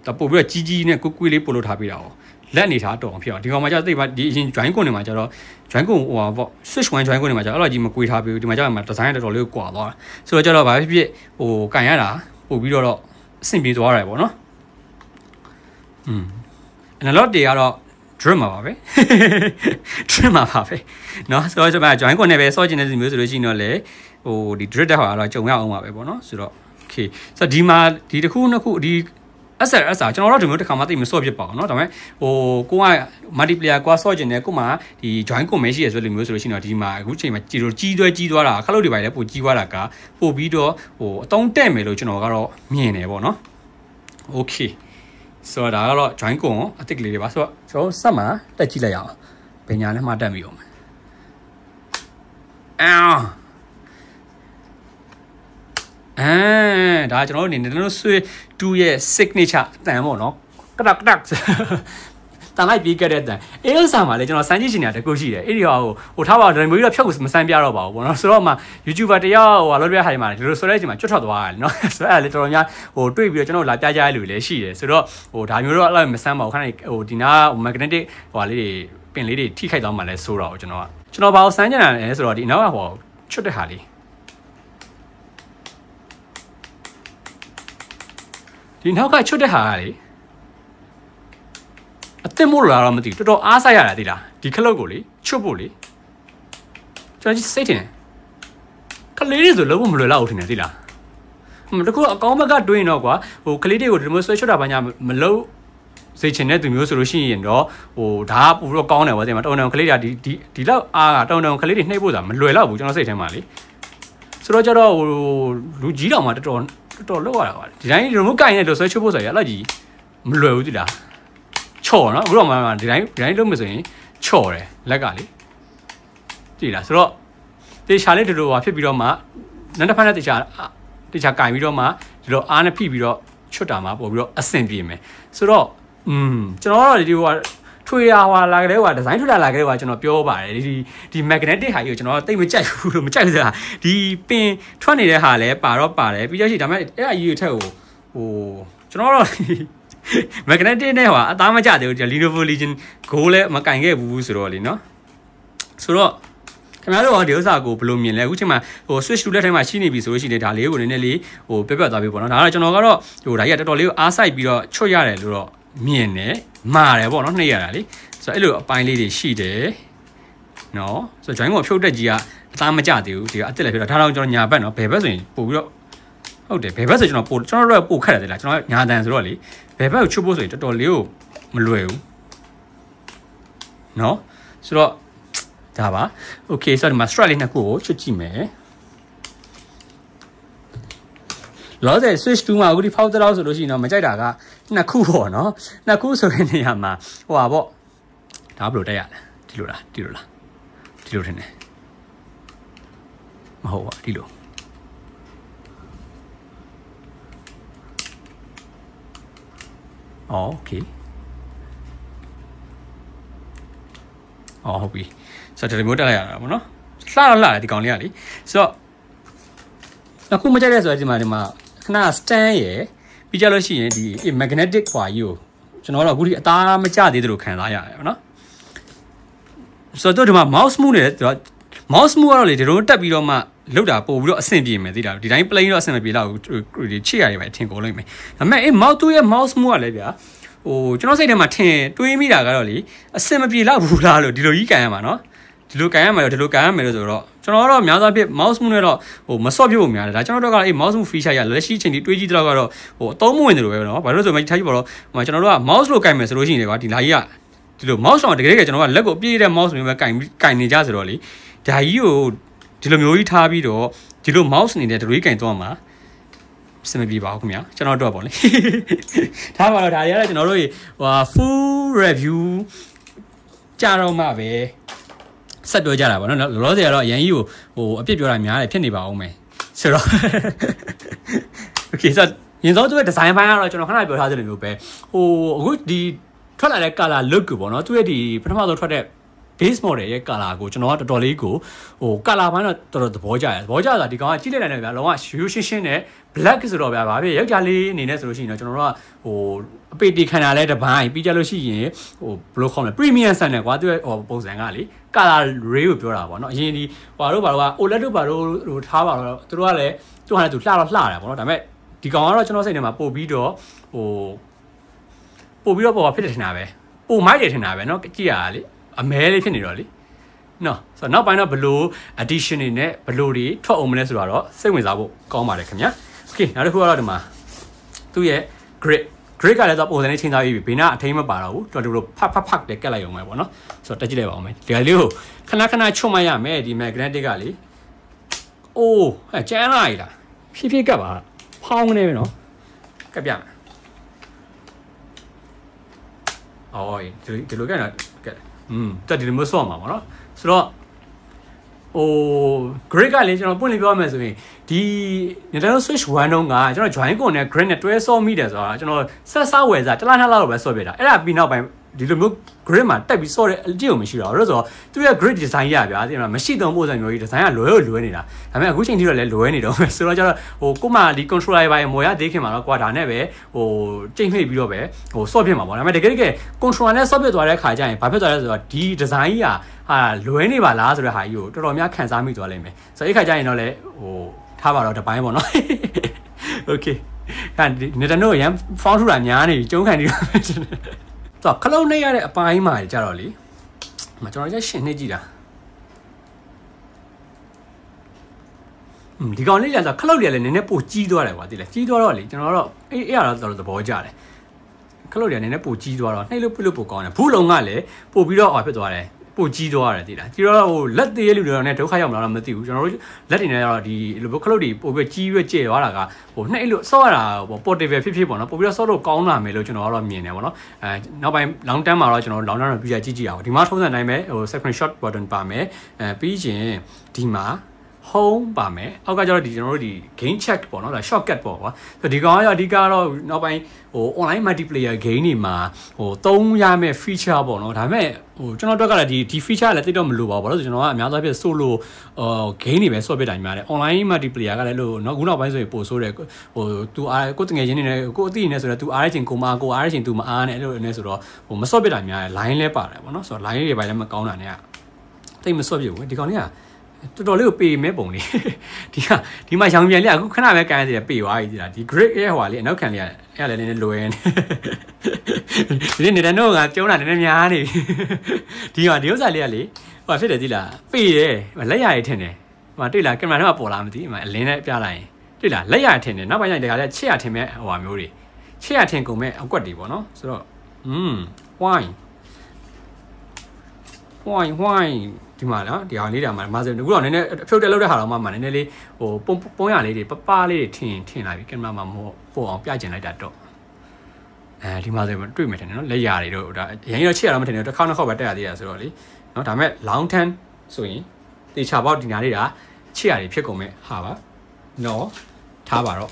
တော့ပို့ပြီးတော့ကြီးနဲ့ကွေးလေးပို့လို့ထားပေးတာ哦လက်နေထားတော်အောင်ဖြစ်အောင်ဒီကောင်မှာကျတော့သိပါဒီအရင် join ကွန်တွေမှာကျတော့ join ကွန်ဟိုပါပေါ့ switch 1 join ကွန်တွေမှာကျတော့အဲ့လိုကြီးမကွေးထားပေးဘူးဒီမှာကျတော့ဒီဇိုင်းတော်တော်လေးကိုကွာသွားတာဆိုတော့ကျတော့ဘာဖြစ်ဖြစ်ဟိုကန်ရတာပို့ပြီးတော့အဆင်ပြေသွားတယ်ပေါ့နော်analog တွေကတော့ dream မှာပါပဲ dream မှာပါပဲเนาะဆိုတော့ကျွန်မ join ကွန်နဲ့ပဲစော့ကျင်တဲ့မျိုးဆိုလို့ရှိရင်တော့လေဟိုဒီ drift တဲ့ဟာကတော့ကြုံရအောင်ပါပဲပေါ့နော်ဆိုတော့ okay ဆိုတော့ဒီမှာဒီတစ်ခုနှစ်ခုဒီSR ကျွန်တော်တို့ဒီမျိုးတစ်ခါမှသိမဆော့ဖြစ်ပါအောင်เนาะဒါပေမဲ့ဟိုကိုက multiplayer ကွာဆော့ကျင်တယ်ကိုမှဒီ join ကိုမရှိရဆိုလိုမျိုးဆိုလို့ရှိရင်တော့ဒီမှာအခုချိန်မှာကြီးသွားတာခလုတ်တွေပါလေပိုကြီးသွားတာကပို့ပြီးတော့ဟိုအတုံးတက်မယ်လို့ကျွန်တော်ကတော့မြင်တယ်ပေါ့เนาะ okay ဆိုတော့ဒါကတော့ join ကိုအတစ်ကလေးတွေပါဆိုတော့ကျွန်တော်ဆက်မှာတက်ကြည့်လိုက်ရအောင်ဘယ်ညာလဲမှတက်ပြီအောင် ဒါကျွန်တော်တို့အနေနဲ့Nintendo Switch 2ရဲ့ signature အတန်ပေါ့နော်ကတက်တန်လိုက်ပြီးခဲ့တဲ့အတန်အေးဥစားမှာလေကျွန်တော်စမ်းကြည့်ချင်တာတကူရှိတယ်အဲ့ဒီဟိုထားပါတော့ဒီမျိုးတော့ဖြုတ်မစမ်းပြတော့ပါဘူးပေါ့နော်ဆိုတော့မှ YouTuber တယောက်ဟိုလောပြဟိုင်မှာဒီလိုဆိုတဲ့အချိန်မှာကျွတ်ထွက်သွားတယ်နော်ဆိုတော့အဲ့လေတော်တော်များဟိုတွေ့ပြီးတော့ကျွန်တော်လာပြကြရလူလည်းရှိတယ်ဆိုတော့ဟိုဒါမျိုးတော့အဲ့လိုမစမ်းပါဘူးခဏဟိုဒီနာ magnetic ဟိုလေးတွေပင်လေးတွေထိခိုက်သွားမှလည်းဆိုတော့ကျွန်တော်ဘာလို့စမ်းကြတာလဲဆိုတော့ဒီနောက်ကဟိုချွတ်တဲ့ဟာလေးဒီနောက်ကချွတ်တဲ့ဟာလေအသစ်မို့လာတော့မသိဘူးတော်တော်အားဆိုင်ရတာသိလားဒီခလုတ်ကိုလေချွတ်ဖို့လေကျွန်တော်ကြီးစိတ်တင်ကလေးတွေဆိုလုံးဝမလွယ်တော့ဘူးထင်တယ်သိလားတကူအကောင်းဘက်ကတွေးရင်တော့ကွာဟိုကလေးတွေကိုဒီလိုဆွဲချွတ်တာဘာညာမလုပ်စေချင်တဲ့သူမျိုးဆိုလို့ရှိရင်တော့ဟိုဒါကပို့ပြီးတော့ကောင်းတယ်ဗောသိမှာတောင်းတောင်းကလေးတွေကဒီလောက်အားကတောင်းတောင်းကလေးတွေနှိပ်ဖို့ဆိုတာမလွယ်တော့ဘူးကျွန်တော်စိတ်ထဲမှာလေဆိုတော့ကျတော့ဟိုလူကြီးတောင်မှတော်လောက်ရတာကွာဒီတိုင်း remote ကိုင်နေလို့ဆွဲချွတ်ဖို့ဆိုရအဲ့လောက်ကြီးမလွယ်ဘူးသိလားချော်နော်အခုတော့မှဒီတိုင်းလုံးမဆိုရင်ချော်တယ်လက်ကလေကြည့်လားဆိုတော့တေချာလေးဒီလိုဟာဖြစ်ပြီးတော့မှနန်းတစ်ဖက်နဲ့တေချာကင်ပြီးတော့မှဒီလိုအားနဲ့ဖိပြီးတော့ချွတ်တာမှာပို့ပြီးတော့အဆင်ပြေမယ်ဆိုတော့ကျွန်တော်ကတော့ဒီဟိုထွေရဟွာလာကြတဲ့ဟိုဒီဇိုင်းထွက်လာကြတဲ့ဟိုကျွန်တော်ပြောပါတယ်ဒီ magnetic ဟာကြီးကိုကျွန်တော်တိတ်မကြိုက်ဘူးလို့မကြိုက်ဘူးဆိုတာဒီပင်ထွက်နေတဲ့ဟာလဲပါတော့ပါတယ်ပြီးတော့ရှိဒါပေမဲ့အဲ့အကြီးကိုထက်ဟိုကျွန်တော်တော့ magnetic နဲ့ဟိုအသားမကျသေးဘူးဒီ Lenovo Legion Go လဲမကင်ခဲ့ဘူးဆိုတော့လीเนาะဆိုတော့ခင်ဗျားတို့ရောဒီဥစ္စာကိုဘယ်လိုမြင်လဲအခုချိန်မှာဟို Switch 2လက်ထဲမှာရှိနေပြီဆိုလို့ရှိရင်ဒါလေးကိုနည်းနည်းလေးဟိုပြတ်သွားပြီပေါ့နော်ဒါကတော့ကျွန်တော်ကတော့ဟိုဒါကြီးကတော်တော်လေးကိုအားစိုက်ပြီးတော့ချွတ်ရတယ်လို့တော့မြင်တယ်မာတယ်ပေါ့နော်နှိပ်ရတာလေဆိုတော့အဲ့လိုအပိုင်းလေးတွေရှိတယ်နော်ဆိုတော့ join ကိုဖြုတ်တက်ကြီးကအသားမကျသေးဘူးဒီကအစ်စ်လည်းဖြုတ်တာဒါတော့ကျွန်တော်ညာဘက်နော်ဘယ်ဘက်ဆိုရင်ပို့ပြီးတော့ဟုတ်တယ်ဘယ်ဘက်ဆိုကျွန်တော်တို့ပို့ခက်တယ်လားကျွန်တော်ညာတန်ဆိုတော့လေဘယ်ဘက်ကိုချွတ်ဖို့ဆိုရင်တော်တော်လေးကိုမလွယ်ဘူးနော်ဆိုတော့ဒါပါ okay ဆိုတော့ဒီမှာ strap လေးနှစ်ခုကိုချွတ်ကြည့်မယ်လောဆယ် switch 2မှာအခုဒီဖောက်တော့ဆိုလို့ရှိရင်တော့မကြိုက်တာကနှစ်ခုပေါ့နော်နှစ်ခုဆိုတဲ့နေရာမှာဟိုပါပေါ့ဒါဘယ်လိုတက်ရလဲဒီလိုလားဒီလိုထင်တယ်မဟုတ်ပါဒီလိုโอเคဟုတ်ပြီဆိုတော့ဒီမျိုးတက်လိုက်ရတာပေါ့နော်လှတယ်ဒီကောင်လေးကလေဆိုတော့အခုမကြိုက်တဲ့ဆိုတော့ဒီမှာခဏ stand ရယ်ပြီးကြလို့ရှိရင်ဒီ magnetic ခွာကြီးကိုကျွန်တော်တို့အခုဒီအသားမကျသေးတယ်လို့ခံစားရတယ်ပေါ့နော်ဆိုတော့ဒီမှာ mouse move နဲ့သူက mouse move ကတော့လေဒီလိုတက်ပြီးတော့မှလောက်တာပို့ပြီးတော့အဆင်ပြေမယ်သိလားဒီတိုင်း plane တော့အဆင်မပြေတော့ဒီချစ်ရတယ်ပဲအထင်ကုန်လိမ့်မယ်ဒါပေမဲ့mouse ရဲ့ mouse move ကလည်းဗျာဟိုကျွန်တော်စိတ်ထဲမှာထင်တွေးမိတာကတော့လေအဆင်မပြေတော့ဘူးလားလို့ဒီလိုကြီးကန်ရမှာနော်ဒီလိုကန်ရမယ်လို့ဆိုတော့ကျွန်တော်တို့များသောအားဖြင့် mouse move နဲ့တော့ဟိုမဆော့ပြဖို့များတယ်ဒါကျွန်တော်တို့ကအဲ့ mouse move feature ရလက်ရှိချိန်ဒီတွေးကြည့်တော့ကတော့ဟိုအသုံးမဝင်တယ်လို့ပဲနော်ဘာလို့လဲဆိုတော့ထားကြည့်ပါတော့ဟိုကျွန်တော်တို့က mouse လို့ကန်မယ်ဆိုလို့ရှိရင်လေကွာဒီလာကြီးကဒီလို mouse တော့တကယ်ကျွန်တော်ကလက်ကိုအပြည့်တဲ့ mouse မျိုးပဲကန်နေကြဆိုတော့လေဒါကြီးကိုဒီလိုမျိုးကြီးထားပြီးတော့ဒီလို mouse နေတဲ့တွေးကန်သွားမှာစမပြေပါဘူးခင်ဗျာကျွန်တော်တို့ပေါ့လေထားပါတော့ဒါတွေကတော့ကျွန်တော်တို့ဟို full review ကြာတော့မှပဲဆက်တွဲကြတာပေါ့နော်လောလောဆယ်ကတော့အရင်ကြီးကိုဟိုအပြစ်ပြောတာများတယ်ဖြစ်နေပါအောင်မယ်ဆိုတော့ okay ဆိုရင်တော့သူရဲ့ design ဘိုင်းကတော့ကျွန်တော်ခဏပြောထားသလိုမျိုးပဲဟိုအခုဒီထွက်လာတဲ့ color look ကိုပေါ့နော်သူရဲ့ဒီပထမဆုံးထွက်တဲ့ base model ရဲ့ color ကိုကျွန်တော်ကတော်တော်လေးကိုဟို color ဘိုင်းတော့တော်တော်သဘောကျတယ်သဘောကျတာဒီကောင်ကကြည့်လိုက်နိုင်တယ်ဗျာလုံးဝရိုးရှင်းရှင်းနဲ့ black ဆိုတော့ဗျာဗာဖြစ်ယောက်ျားလေးအနေနဲ့ဆိုလို့ရှိရင်တော့ကျွန်တော်တို့ကဟိုအပေတီခန္ဓာလဲတစ်ပိုင်းပြီးကြလို့ရှိရင်ဟိုဘယ်လိုခေါ်မလဲ premium ဆန်တယ်ကွာသူရဲ့ဟိုပုံစံကလေ color ray ကိုပြောတာပေါ့နော်အရင်ဒီဟိုတို့ဘာလို့က OLED တို့ဘာလို့ဟိုထားပါတော့သူတို့ကလည်းသူဟာလည်းသူလှတာပေါ့နော်ဒါပေမဲ့ဒီကောင်ကတော့ကျွန်တော်စိတ်ထဲမှာပို့ပြီးတော့ပေါ်ဖြစ်တယ်ထင်တာပဲပို့မိုက်တယ်ထင်တာပဲเนาะကြည့်ရတာလေအမဲလေးဖြစ်နေတော့လေနော်ဆိုတော့နောက်ပိုင်းတော့ဘလို့ addition တွေနဲ့ဘလို့တွေထွက်အောင်မလဲဆိုတော့စိတ်ဝင်စားဖို့ကောင်းပါတယ်ခင်ဗျာ okay နောက်တစ်ခုကတော့ဒီမှာသူ့ရဲ့ grid ကလည်းတော့ပုံစံနဲ့ချိန်သားပြီးဘေးနာအထိမ့်မပါတော့ဘူးတော်တော်ဖတ်တယ်ကက်လိုက်အောင်ပဲပေါ့နော်ဆိုတော့တက်ကြည့်လိုက်ပါအောင်မယ်ဒီကလေးကိုခဏချွတ်မရမယ်ဒီ magnetic ကလေအိုးကျန်းလာပြီလားဖြည်းဖြည်းကပ်ပါဖောင်းနေပြီနော်ကပ်ပြမယ်အော်ဒီလိုကပ်တာတက်ဒီလိုမျိုးဆော့မှာပေါ့နော်ဆိုတော့ Greg ကလေကျွန်တော်ပွင့်လင်းပြောမယ်ဆိုရင်ဒီ Nintendo Switch 1 တုန်းကကျွန်တော် join ကိုနဲ့ Greg နဲ့တွဲဆော့မိတယ်ဆိုတာကျွန်တော်ဆက်စားဝယ်စားတလားနှစ်လောက်တော့ပဲဆော့ပြတာအဲ့ဒါပြီးနောက်ပိုင်းဒီလိုမျိုး grid မှာတက်ပြီးဆော့တဲ့အကြည့်ကိုမရှိတော့ဘူးဆိုတော့သူရဲ့ grid design ရဗျာသိလားမရှိတော့ပုံစံမျိုးကြီး design ကလွဲနေတာဒါပေမဲ့အခုချိန်ထိတော့လည်းလွဲနေတော့ပဲဆိုတော့ကျတော့ကိုမှဒီ controller ပိုင်းမွေရသေးခင်မှာတော့ကွာဒါနဲ့ပဲကြိတ်မိပြီးတော့ပဲဆော့ပြမှာပေါ့ဒါပေမဲ့တကယ် controller နဲ့ဆော့ပြသွားတဲ့ခါကျရင်ဘာဖြစ်သွားလဲဆိုတော့ဒီ design ကြီးဟာလွဲနေပါလားဆိုတဲ့ဟာကြီးကိုတော်တော်များခံစားမိသွားလိမ့်မယ်ဆိုတော့အဲ့ခါကျရင်တော့လည်းထားပါတော့တပိုင်းပေါ့နော် okay အဲ့ Nintendo ရန် found ထူတာများနေကျုံးခံနေတော့ခလုံးနေရတဲ့အပိုင်းမှာကြတော့လေကျွန်တော်ရှင်းနေကြည့်တာဒီကောင်လေးကြာဆိုခလုတ်လေးလည်းနည်းနည်းပိုကြီးသွားတယ်ကွာသိလားကြီးသွားတော့လေကျွန်တော်တော့အဲ့ရတော့တော်တော်သဘောကျတယ်ခလုတ်လေးနည်းနည်းပိုကြီးသွားတော့နှိပ်လို့ပြလို့ပိုကောင်းတယ်ဘူးလုံးကလည်းပို့ပြီးတော့ဖြစ်သွားတယ်ပိုကြီးသွားတယ်သိလားကြီးတော့လက်သေးလူတွေတော့ねဒုက္ခရောက်မလားတော့မသိဘူးကျွန်တော်တို့လက်တွေနဲ့တော့ဒီလိုခလုတ်တွေပို့ပြီးကြီးပြီးကျေသွားတာကနှိပ်လို့ဆော့ရတာportable ဖြစ်ပေါ့နော်ပို့ပြီးတော့ဆော့လို့ကောင်းလာမယ်လို့ကျွန်တော်ကတော့မြင်တယ်ပေါ့နော်နောက်ပိုင်း long term မှာတော့ကျွန်တော် long term ပြီးကြည့်တာပေါ့ဒီမှာထုံးစံတိုင်းပဲscreenshot button ပါမယ်ပြီးရင်ဒီမှာhome ပါမယ်အောက်ကကျတော့ဒီကျွန်တော်တို့ဒီ game check ပေါ့နော်ဒါ shortcut ပေါ့ကွာဆိုဒီကောင်ကအဓိကတော့နောက်ပိုင်းonline multiplayer game တွေမှာသုံးရမယ့် feature ပေါ့နော်ဒါပေမဲ့ကျွန်တော်တို့ကလည်းဒီ feature လည်းတိတ်တော့မလိုပါဘူးလို့ကျွန်တော်ကအများဆုံးဖြစ် solo game တွေပဲဆော့ပြတာများတယ် online multiplayer ကလည်းလို့နော်ခုနောက်ပိုင်းဆိုရင်ပို့ဆိုးတယ်သူအားကိုတငယ်ချင်းတွေနဲ့ကိုအသိနေဆိုတော့သူအားရချင်းကိုမအားကိုအားရချင်းသူမအားနဲ့အဲ့လိုနဲ့ဆိုတော့မဆော့ပြတာများတယ် line လဲပါတယ်ပေါ့နော်ဆိုတော့ line တွေပိုင်းလည်းမကောင်းတာနဲ့တိတ်မဆော့ပြဘူးဒီကောင်လေးကတော်တော်လေးကိုပေမဲ့ပုံလေးဒီမှာရောင်ပြန်လေးအခုခဏပဲကန်ရတယ်ပေသွားပြီဒီ grid ရဲ့ဟွာလေးအနောက်ခံလေးအဲ့လည်းနည်းနည်းလွယ်နေဒီNintendoကကျုံးတာနည်းနည်းများနေဒီဥစ္စာလေးကလေဟိုဖြစ်တယ်သိလားပေတယ်လက်ရည်ထင်တယ်ဟိုတွေ့လားကင်မရာထဲမှာပေါ်လာမသိအမအလင်းနဲ့ပြလိုက်ရင်တွေ့လားလက်ရည်ထင်တယ်နောက်ပိုင်းကျရင်တခါလဲချစ်ရထင်မဲ့ဟိုဟာမျိုးတွေချစ်ရထင်ကုန်မဲ့အကွက်တွေပေါ့နော်ဆိုတော့wine ဒီမှာနော်ဒီဟာလေးတွေမှာမဆိုအခုတော့နည်းနည်းအဖြုတ်တက်လောက်တဲ့ဟာတော့မှနည်းနည်းလေးပုံရလေးတွေပလေးတွေထင်လာပြီကင်မရာမှာပို့အောင်ပြကျင်လိုက်တာတော့ဒီမှာဆိုတွေ့မယ်ထင်တယ်နော်လက်ရတွေတော့ဒါရရင်တော့ချစ်ရတော့မထင်ဘူးတစ်ခေါက်နှစ်ခေါက်ပဲတက်ရသေးတာဆိုတော့လေနော်ဒါပေမဲ့ long term ဆိုရင်တေချာပေါက်ဒီညာလေးတာချစ်ရတွေဖြစ်ကုန်မဲ့ဟာပါနော်ထားပါတော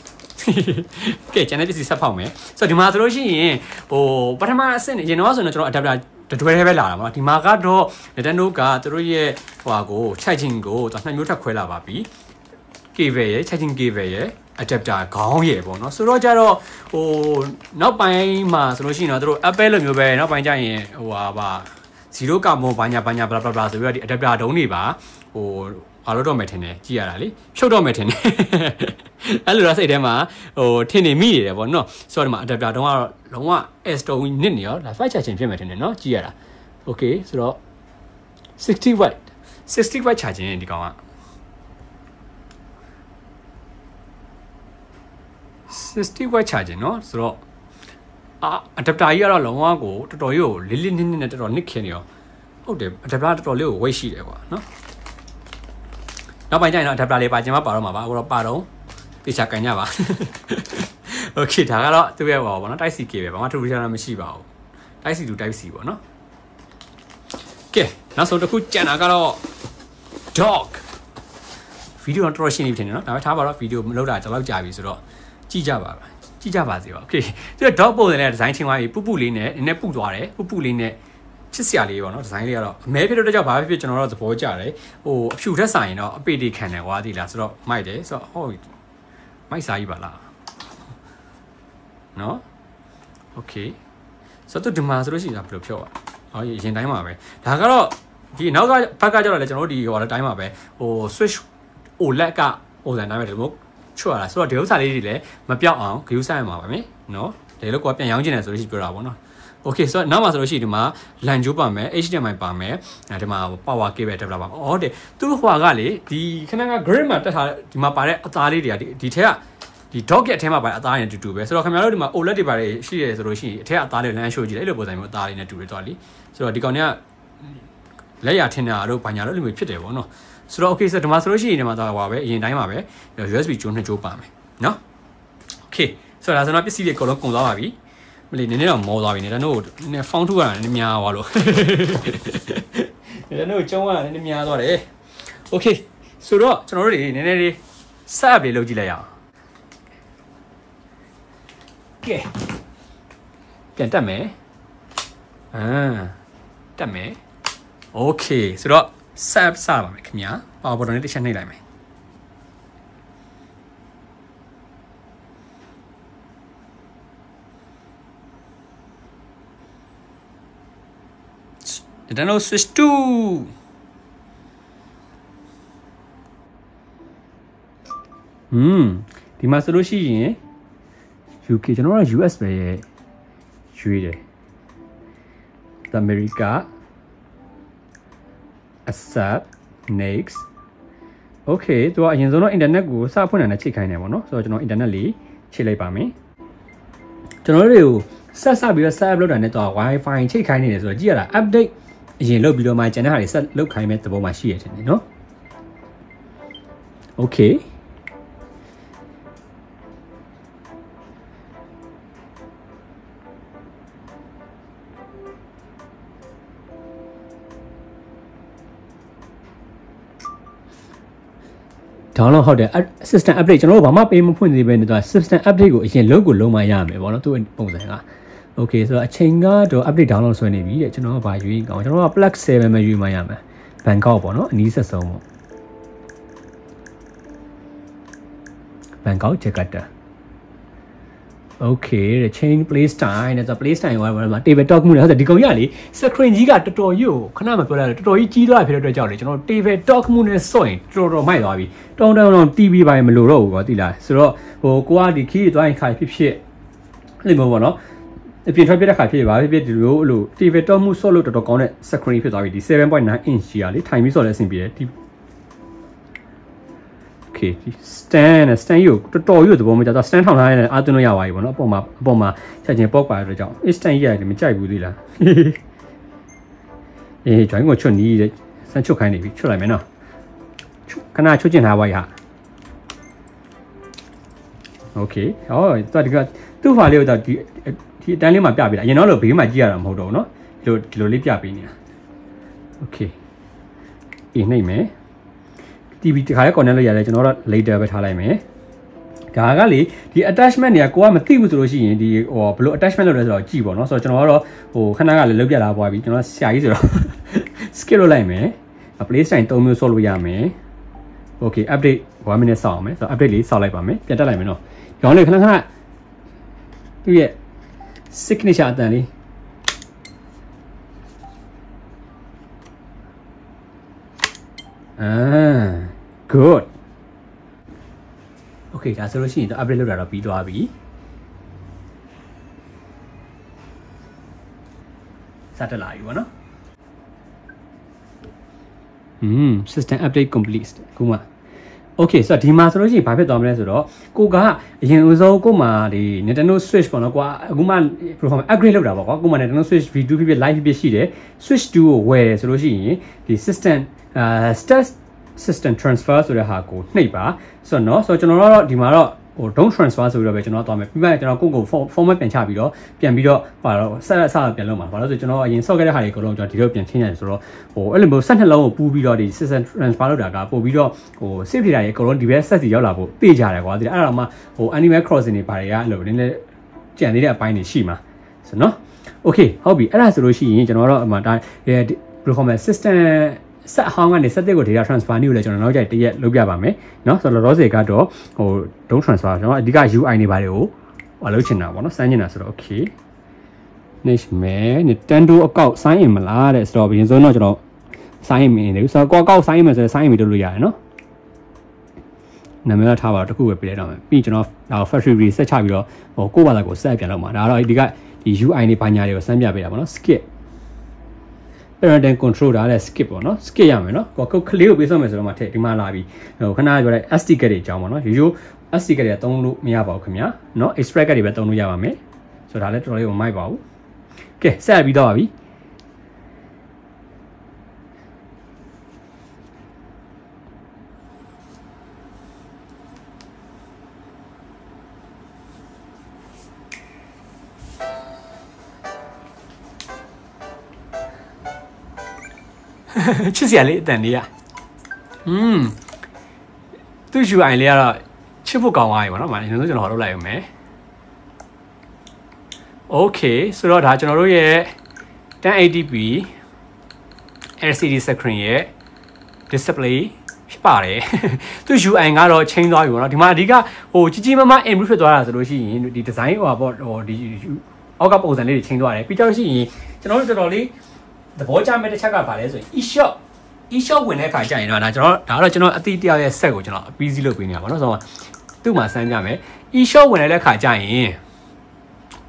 ့ကဲကျန်တဲ့ပစ္စည်းဆက်ဖောက်မယ်ဆိုတော့ဒီမှာဆိုလို့ရှိရင်ပထမအဆင့်ရင်တော့ဆိုရင်ကျွန်တော် adapterတွဲပဲလာတာပေါ့နော်ဒီမှာကတော့ Nintendo ကသူတို့ရဲ့ဟိုကို charging ကိုနှစ်မျိုးထပ်ခွဲလာပါပြီ cable ရဲ့ charging cable ရဲ့ adapter ခေါင်းရဲ့ပေါ့နော်ဆိုတော့ကြတော့နောက်ပိုင်းမှာဆိုလို့ရှိရင်တော့သူတို့ Apple လိုမျိုးပဲနောက်ပိုင်းကျရင်0ကမောဘာညာဘလာဘလာဆိုပြီးတော့ဒီ adapter တုံးတွေပါဘာလို့တော့မယ်ထင်တယ်ကြည့်ရတာလေဖြုတ်တော့မယ်ထင်တယ်အဲ့လိုတော့စိတ်ထဲမှာထင်နေမိနေတယ်ပေါ့နော်ဆိုတော့ဒီမှာ adapter တုံးကတော့လုံးဝ S တုံးနစ်နေရောဒါ fast charging ဖြစ်မယ်ထင်တယ်နော်ကြည့်ရတာ okay ဆိုတော့60 watt charging ဒီကောင်က60 watt charging เนาะဆိုတော့adapter ကြီးကတော့လုံးဝကိုတော်တော်ကြီးကိုလေးနစ်နဲ့တော်တော်နစ်ခင်နေရောဟုတ်တယ် adapter တော်တော်လေးကို weight ရှိတယ်ကွာเนาะနောက်ပိုင်းကျရင်တော့ adapter လေးပါခြင်းမပါတော့မှာပါအခုတော့ပါတော့တေချာကန်ကြပါ okay ဒါကတော့သူ့ရဲ့ပေါ့နော် type C ပဲဘာမှထူးထူးခြားခြားမရှိပါဘူး type C to type C ပေါ့နော်ကဲနောက်ဆုံးတစ်ခုကြံတာကတော့ dog ဗီဒီယိုတော့တော်တော်ရှင်းနေပြီထင်တယ်နော်ဒါပေမဲ့ထားပါတော့ဗီဒီယိုမလုပ်တာကျွန်တော်ကြာပြီဆိုတော့ကြည့်ကြပါစေပါ okay ဒီ dog ပုံစံနဲ့ဒီဇိုင်းထင်သွားပြီပုလေးနဲ့နည်းနည်းပုသွားတယ်ပုလေးနဲ့ချစ်စရာလေးပေါ့နော်ဒီဇိုင်းလေးကတော့အမဲဖြစ်တော့ကြောက်ဘာဖြစ်ကျွန်တော်တို့သဘောကျတယ်အဖြူထက်ဆိုင်ရင်တော့အပေတေခံတယ်ကွာဒီလားဆိုတော့မိုက်တယ်ဆိုတော့ဟုတ်မိုက်စားကြီးပါလားနော် okay ဆိုတော့ဒီမှာဆိုလို့ရှိရင်ဘယ်လိုဖြော့อ่ะရင်တိုင်းမှာပဲဒါကတော့ဒီနောက်ကဘက်ကကြောက်တယ်ကျွန်တော်တို့ဒီတိုင်းမှာပဲswitch OLED ကပုံစံတိုင်းပဲဒီလိုချွတ်ရတာဆိုတော့ဒီဥစ္စာလေးတွေလည်းမပြောက်အောင်ဂရုစိုက်ရမှာပါမယ်နော်ဒီလိုကပြန်ရောင်းချင်တယ်ဆိုလို့ရှိပြောတာပေါ့နော်okay ဆိုတော့နောက်မှာဆိုလို့ရှိရင်ဒီမှာ LAN ကြိုးပါမယ် HDMI ပါမယ်ဒီမှာ power cable develop ပါဟုတ်တယ်သူ့ဟွာကလေဒီခဏက grid မှာတက်ထားဒီမှာပါတဲ့အသားလေးတွေကဒီထက်ကဒီ dog ရဲ့အထဲမှာပါတဲ့အသားတွေနဲ့တူတူပဲဆိုတော့ခင်ဗျားတို့ဒီမှာ OLED တွေပါတယ်ရှိတယ်ဆိုလို့ရှိရင်အထက်အသားလေး LAN ရှိုးကြည့်လိုက်အဲ့လိုပုံစံမျိုးအသားလေးနဲ့တူတယ်တော့လीဆိုတော့ဒီကောင်တွေကလက်ရထင်တာတို့ဘာညာတို့လိုမျိုးဖြစ်တယ်ပေါ့နော်ဆိုတော့ okay ဆိုတော့ဒီမှာဆိုလို့ရှိရင်ဒီမှာတော့ဟွာပဲအရင်တိုင်းမှာပဲ USB ကြိုးနှစ်ကြိုးပါမယ်နော် okay ဆိုတော့ဒါဆိုတော့ပစ္စည်းတွေအကုန်လုံးကုန်သွားပါပြီမလီနည်းနည်းတော့မောသွားပြီNintendoကိုနည်းဖောင်းထုတ်ရတာနည်းများသွားလို့Nintendoကိုကျုံးရတာနည်းများသွားတယ် Okay ဆိုတော့ကျွန်တော်တို့တွေနည်းနည်းလေး set up လေးလုပ်ကြည့်လိုက်ရအောင်ကဲပြန်တက်မယ်တက်မယ် Okay ဆိုတော့ set up စပါမယ်ခင်ဗျာ power button လေးတစ်ချက်နှိပ်လိုက်မယ်Nintendo Switch 2ဒီမှာဆိုလို့ရှိရင် UK ကျွန်တော်က US ပဲရွေးတယ် America accept next Okay သူကအရင်ဆုံးတော့ internet ကိုစဖွင့်နိုင်တဲ့ချိန်ခိုင်းနေပါတော့ဆိုတော့ကျွန်တော် internet လေးချိန်လိုက်ပါမယ်ကျွန်တော်တို့တွေကိုဆက်ပြီးတော့ set up လုပ်တာနဲ့တော့ Wi-Fi ချိန်ခိုင်းနေတယ်ဆိုတော့ကြည့်ရတာ update အရင်လုပ်ပြီးတော့မှကျန်တဲ့ဟာတွေဆက်လုပ်ခိုင်းမဲ့သဘောမှရှိရတယ်နော် Okay download ဟုတ်တယ် system update ကျွန်တော်တို့ဘာမှပေးမဖွင့်သေးပဲနဲ့တော့ system update ကိုအရင်လုပ်ကိုလုံးမရမယ်ပေါ့နော်သူ့ပုံစံက okay ဆိုတော့အချိန်ကတော့ update download ဆွဲနေပြီတဲ့ကျွန်တော်ကဘာရွေးအောင်ကျွန်တော်က plug 7ပဲရွေးမှရမယ် Bangkok ပေါ့နော်အနည်းဆက်ဆုံးပေါ့ Bangkok Jakarta Okay တဲ့ change play style နဲ့ဆို play style ဘာမှာ table talk မှုနဲ့ဟုတ်တယ်ဒီကောင်ရလေ screen ကြီးကတော်တော်ကြီးကိုခဏမှပြောလိုက်တယ်တော်တော်ကြီးကြီးသွားဖြစ်တဲ့အတွက်ကြောင့်လေကျွန်တော် table talk မှုနဲ့စော့ရင်တော်တော်မိုက်သွားပြီတောင်း TV ပိုင်းမလိုတော့ဘူးကွာသိလားဆိုတော့ဟိုကိုကဒီ key တွေသွားရင်ခါဖြစ်အဲ့လိုမျိုးပေါ့နော်အပြင်ထွက်ပြတဲ့ခါဖြစ်ပါဖြစ်ဒီလိုအဲ့လို table talk မှုစော့လို့တော်တော်ကောင်းတဲ့ screen ဖြစ်သွားပြီဒီ 7.9 inch ကြီးอ่ะလေထိုင်ပြီးစော့လဲအဆင်ပြေတယ်ဒီOkay stand ကိုတော်တော်ရွတ်သဘောမကျတော့ stand ထောင်ထားရင်အားသွင်းလို့ရပါပြီပေါ့နော်အပေါ်မှာချက်ချင်းပေါက်ပါတဲ့ကြောင့် stand ရတယ်မကြိုက်ဘူးသေးလားjoin ကိုချွတ်နီးတဲ့စမ်းချွတ်ခိုင်းနေပြီချွတ်လိုက်မယ်နော်ခဏချွတ်ကျင်ထားပါရဟာ Okay ဟောဒီကသူ့ဖာလေးကိုတော့ဒီအတန်းလေးမှာပြပေးတာအရင်တော့လို့ဘေးမှာကြည့်ရတာမဟုတ်တော့ဘူးနော်ဒီလိုလေးပြပေးနေတာ Okay နှိမ့်မယ်TV တခါလဲ connect လုပ်ရတယ်ကျွန်တော်တော့ later ပဲထားလိုက်မယ်ဒါကလေဒီ attachment တွေကကိုကမသိဘူးဆိုလို့ရှိရင်ဒီဟိုဘယ်လို attachment လုပ်လဲဆိုတော့ကြည့်ပေါ့နော်ဆိုတော့ကျွန်တော်ကတော့ဟိုခဏကလည်းလုပ်ပြလာပွားပြီကျွန်တော်ဆရာကြီးဆိုတော့ skip လုပ်လိုက်မယ် play style 3မျိုးဆော့လို့ရမယ် Okay update 1 minute စောင့်အောင်မယ်ဆိုတော့ update လေးစောင့်လိုက်ပါမယ်ပြန်တက်လိုက်မယ်နော်ကြောင်းလေးခဏသူ့ရဲ့ signature အတန်လေးgood Okay ဒါဆိုလို့ရှိရင်တော့ upgrade လုပ်တာတော့ပြီးသွားပြီစတက်လာပြီပေါ့နော်system update complete ခုမှ Okay ဆိုတော့ဒီမှာဆိုလို့ရှိရင်ဘာဖြစ်သွားမလဲဆိုတော့ကိုကအရင်ဦးဆုံးကိုမှဒီ Nintendo Switch ပေါ့နော်ကွာအခုမှ program upgrade လုပ်တာပေါ့ကွာကိုမှ Nintendo Switch V2 ဖြစ် live ဖြစ်ရှိတယ် Switch 2ကိုဝယ်ဆိုလို့ရှိရင်ဒီ system transfer ဆိုတဲ့ဟာကိုနှိပ်ပါဆိုတော့เนาะဆိုတော့ကျွန်တော်တို့ဒီမှာတော့ဟို don't transfer ဆိုပြီးတော့ပဲကျွန်တော်သွားမယ်ပြီးမှကျွန်တော်ကို format ပြန်ချပြီးတော့ပြန်ပြီးတော့ဟာတော့ဆက်ပြန်လုပ်မှာဘာလို့ဆိုကျွန်တော်အရင်ဆော့ခဲ့တဲ့ဟာတွေအကုန်လုံးကျွန်တော်ဒီလိုပြန်ချင်းရတယ်ဆိုတော့ဟိုအဲ့လိုမျိုး12လုံးကိုပူးပြီးတော့ဒီ system transfer လုပ်တာကပို့ပြီးတော့ဟို save data တွေအကုန်လုံးဒီဘက် set စီရောက်လာဖို့သိကြတယ်ကွာဒီအဲ့ဒါမှဟို animal crossing တွေဘာတွေကအဲ့လိုနည်းနည်းကြံနေတဲ့အပိုင်းတွေရှိမှာဆိုတော့ Okay ဟုတ်ပြီအဲ့ဒါဆိုလို့ရှိရင်ကျွန်တော်တို့အမှဒါဘယ်လိုခေါ်မလဲ system set ဟောင်းကနေ set ကို data transfer နည်းကိုလည်းကျွန်တော်နောက်ကြိုက်တရက်လုပ်ပြပါမယ်เนาะဆိုတော့ logic ကတော့ဟို don't transfer ကျွန်တော်အဓိက UI နေပါတယ်ကိုဟောလုပ်ချင်တာပေါ့เนาะစမ်းချင်တာဆိုတော့ okay next မယ် Nintendo အကောက် sign in မလားတဲ့ဆိုတော့အရင်ဆုံးတော့ကျွန်တော် sign in နေတယ်ဆိုတော့ကိုအကောက် sign in မယ်ဆိုရင် sign in လုပ်လို့ရတယ်เนาะနာမည်ထားပါတော့တခုပဲပြလိုက်တော့မယ်ပြီးကျွန်တော်ဒါ factory reset ချပြီးတော့ဟိုကိုယ့်ဘာသာကို set ပြန်လုပ်မှာဒါကတော့ဒီကဒီ UI နေဘာညာတွေကိုစမ်းပြပေးတာပေါ့เนาะ skip parent control ဒါလည်း skip ပေါ့နော် skip ရမယ်နော်ကိုကလေးကိုပေးဆုံးမယ်ဆိုတော့မှထည့်ဒီမှာလာပြီးဟိုခဏပြောလိုက် SD card တွေအကြောင်းပေါ့နော်ရိုး SD card တွေသုံးလို့မရပါဘူးခင်ဗျာနော် extract card တွေပဲသုံးလို့ရပါမယ်ဆိုတော့ဒါလည်းတော်တော်လေးကိုမိုက်ပါဘူးကဲဆက်ပြီးတော့ပါပြီ ချစ်စရာလေးအတန်လေးရ သူ့ UI လေးကတော့ချစ်ဖို့ကောင်းသွားပြီပေါ့နော်။ကျွန်တော်လုပ်လိုက်အောင်မယ်။ Okay ဆိုတော့ဒါကျွန်တော်တို့ရဲ့ 1080p LCD screen ရဲ့ display ဖြစ်ပါတယ်။သူ့ UI ကတော့ချိန်သွားပြီပေါ့နော်။ဒီမှာအဓိကကြီးကြီးမားမား improve ဖြစ်သွားတာဆိုလို့ရှိရင်ဒီ design ဒီအောက်ကပုံစံလေးတွေချိန်သွားတယ်။ပြီးတော့ရှိရင်ကျွန်တော်တို့တော်တော်လေးသဘောကျမဲ့တစ်ချက်ကပါလဲဆိုရင် e-shop ဝင်တဲ့အခါကျရင်တော့ဒါတော့ကျွန်တော်အတိတယောက်ရဲ့ set ကိုကျွန်တော်အပြီးစီးလုပ်ပေးနေတာပေါ့နော်။ဆိုတော့သူ့မှာစမ်းကြမယ် e-shop ဝင်တဲ့အခါကျရင်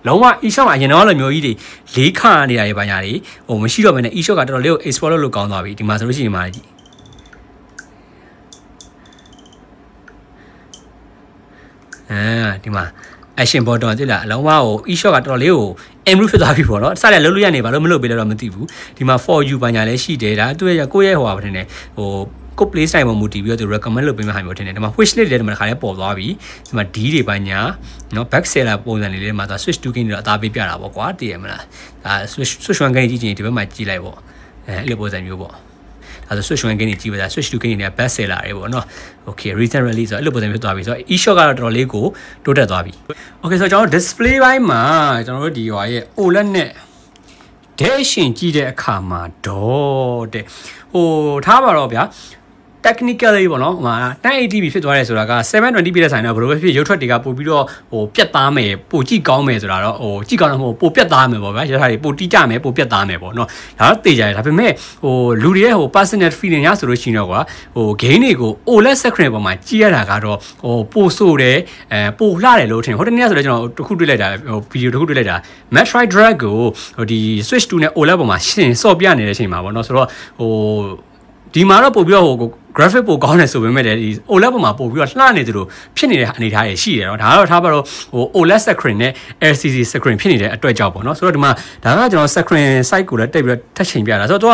လုံးဝ e-shop မှာအရင်တော့လိုမျိုးကြီးတွေလေးခါနေရတဲ့ဘာညာတွေမရှိတော့ဘဲနဲ့ e-shop ကတော်တော်လေးကို export လုပ်ကောင်းသွားပြီဒီမှာဆိုလို့ရှိရင်မှာကြည့်ဒီမှာ action button တိလားအလုံးဝကို e-shop ကတော်တော်လေးကို improve ဖြစ်သွားပြီပေါ့နော်စတယ်လှုပ်လို့ရနေဘာလို့မလုပ်ပေးလဲတော့မသိဘူးဒီမှာ for you ဘာညာလည်းရှိတယ်ဒါသူ့ရဲ့ကိုယ့်ရဲ့ဟိုပါထင်တယ်ကို play style မှာမူတည်ပြီးတော့သူ recommend လုပ်ပေးမှဟာမျိုးထင်တယ်ဒီမှာ wish list လည်းဒီမှာတစ်ခါလေးပေါ်သွားပြီဒီမှာ D တွေဘာညာနော် back seller ပုံစံလေးတွေမှာသူ switch to gain တွေတော့အသားပေးပြတာပေါ့ကွာတည်ရမလားဒါ switch one gain ကြည့်ချင်ဒီဘက်မှာကြည့်လိုက်ပေါ့အဲ့လိုပုံစံမျိုးပေါ့ဒါဆို switch one gain ကြီးပဲဒါ switch to gain တွေက best seller တွေပေါ့နော် okay recent release ဆိုအဲ့လိုပုံစံမျိုးဖြစ်သွားပြီဆိုတော့ e-shop ကတော့တော်တော်လေးကိုတိုးတက်သွားပြီ okay ဆိုတော့ကျွန်တော် display ဘိုင်းမှာကျွန်တော်တို့ဒီဟာရဲ့ OLED နဲ့ Dashin ကြည့်တဲ့အခါမှာတော့တဲ့ထားပါတော့ဗျာ technically ပေါ့နော်1080p ဖြစ်သွားတယ်ဆိုတာက 720p တဲ့ဆိုင်တော့ဘယ်လိုပဲဖြစ်ရုပ်ထွက်တွေကပို့ပြီးတော့ပြတ်သားမယ်ပို့ကြည့်ကောင်းမယ်ဆိုတာတော့ကြည့်ကောင်းတော့မဟုတ်ပို့ပြတ်သားမယ်ပေါ့ဗျာရုပ်ထွက်တွေပို့တိကျမယ်ပို့ပြတ်သားမယ်ပေါ့နော်ဒါတော့သိကြတယ်ဒါပေမဲ့လူတွေရဲ့personal feeling ရဆိုလို့ရှိရင်တော့ကွာgame တွေကို OLED screen ပေါ်မှာကြည့်ရတာကတော့ပို့ဆိုးတယ်ပို့လှတယ်လို့ထင်ဟိုတနေ့ကဆိုတော့ကျွန်တော်တခုတွေ့လိုက်တာဗီဒီယိုတခုတွေ့လိုက်တာ Metroid Dread ကိုဒီ Switch 2 နဲ့ OLED ပေါ်မှာရှင်းစော့ပြနေတဲ့အချိန်မှာပေါ့နော်ဆိုတော့ဒီမှာတော့ပို့ပြီးတော့graphic ပိုကောင်းတယ်ဆိုပေမဲ့လည်းဒီ OLED ပေါ်မှာပို့ပြီးတော့လှနေသလိုဖြစ်နေတဲ့အနေအထားတွေရှိတယ်တော့ဒါကတော့ထားပါတော့OLED screen နဲ့ LCD screen ဖြစ်နေတဲ့အတွက်ကြောင့်ပေါ့နော်ဆိုတော့ဒီမှာဒါကကျွန်တော် screen site ကိုလည်းတက်ပြီးတော့ထပ်ချိန်ပြတာဆိုတော့သူက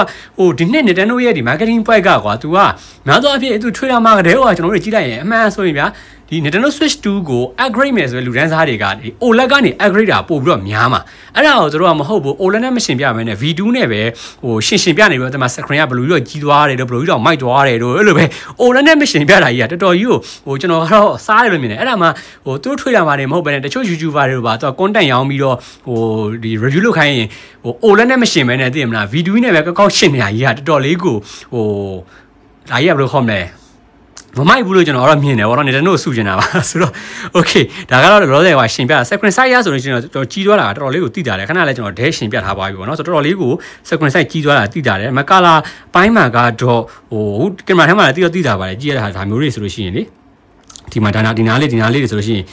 ဒီနှစ် Nintendo ရဲ့ဒီ marketing point ကကွာသူကများသောအားဖြင့်သူ trailer မှာကတည်းကကျွန်တော်တို့ကြည့်လိုက်ရင်အမှန်ဆိုရင်ဗျာဒီ Nintendo Switch 2 ကို upgrade မယ်ဆိုရင်လူတန်းစားတွေကဒီ OLED ကနေ upgrade တာပို့ပြီးတော့များမှာအဲ့ဒါကိုတို့ကမဟုတ်ဘူး OLED နဲ့မရှင်ပြမယ်နဲ့ V2 နဲ့ပဲရှင်ပြနေပြီးတော့ဒီမှာ screen ကဘယ်လိုကြီးသွားတယ်တို့ဘယ်လိုကြီးတော့မိုက်သွားတယ်တို့အဲ့လိုပဲ OLED နဲ့မရှင်ပြတာကြီးကတော်တော်ကြီးကိုကျွန်တော်ကတော့စားတယ်လို့မြင်တယ်အဲ့ဒါမှသူတို့ထွေးတာမှနေမဟုတ်ဘဲနဲ့တချို့ YouTuber တွေပါသူက content ရောင်းပြီးတော့ဒီ review လုပ်ခိုင်းရင်OLED နဲ့မရှင်မဲနဲ့သိရမလား V2 နဲ့ပဲကောက်ရှင်နေတာကြီးကတော်တော်လေးကိုဒါကြီးကဘယ်လိုခေါ်မလဲမမိုက်ဘူးလို့ကျွန်တော်ကတော့မြင်တယ်ဗောနော် Nintendo စုကျင်တာပါဆိုတော့ okay ဒါကတော့လောလောဆယ်ကရှင်ပြတာ screen size ရဆိုလို့ရှိရင်တော့ကြီးသွားတာတော်တော်လေးကိုတိတာတယ်ခဏလည်းကျွန်တော်ဒဲရှင်ပြထားပါပြီဗောနော်ဆိုတော့တော်တော်လေးကို screen size ကြီးသွားတာတိတာတယ်မကလာပိုင်းမှာကတော့ကင်မရာထဲမှာလည်းတိတာပါတယ်ကြီးရတာဒါမျိုးတွေဆိုလို့ရှိရင်လေဒီမှာဒီနားလေးတွေဆိုလို့ရှိရင်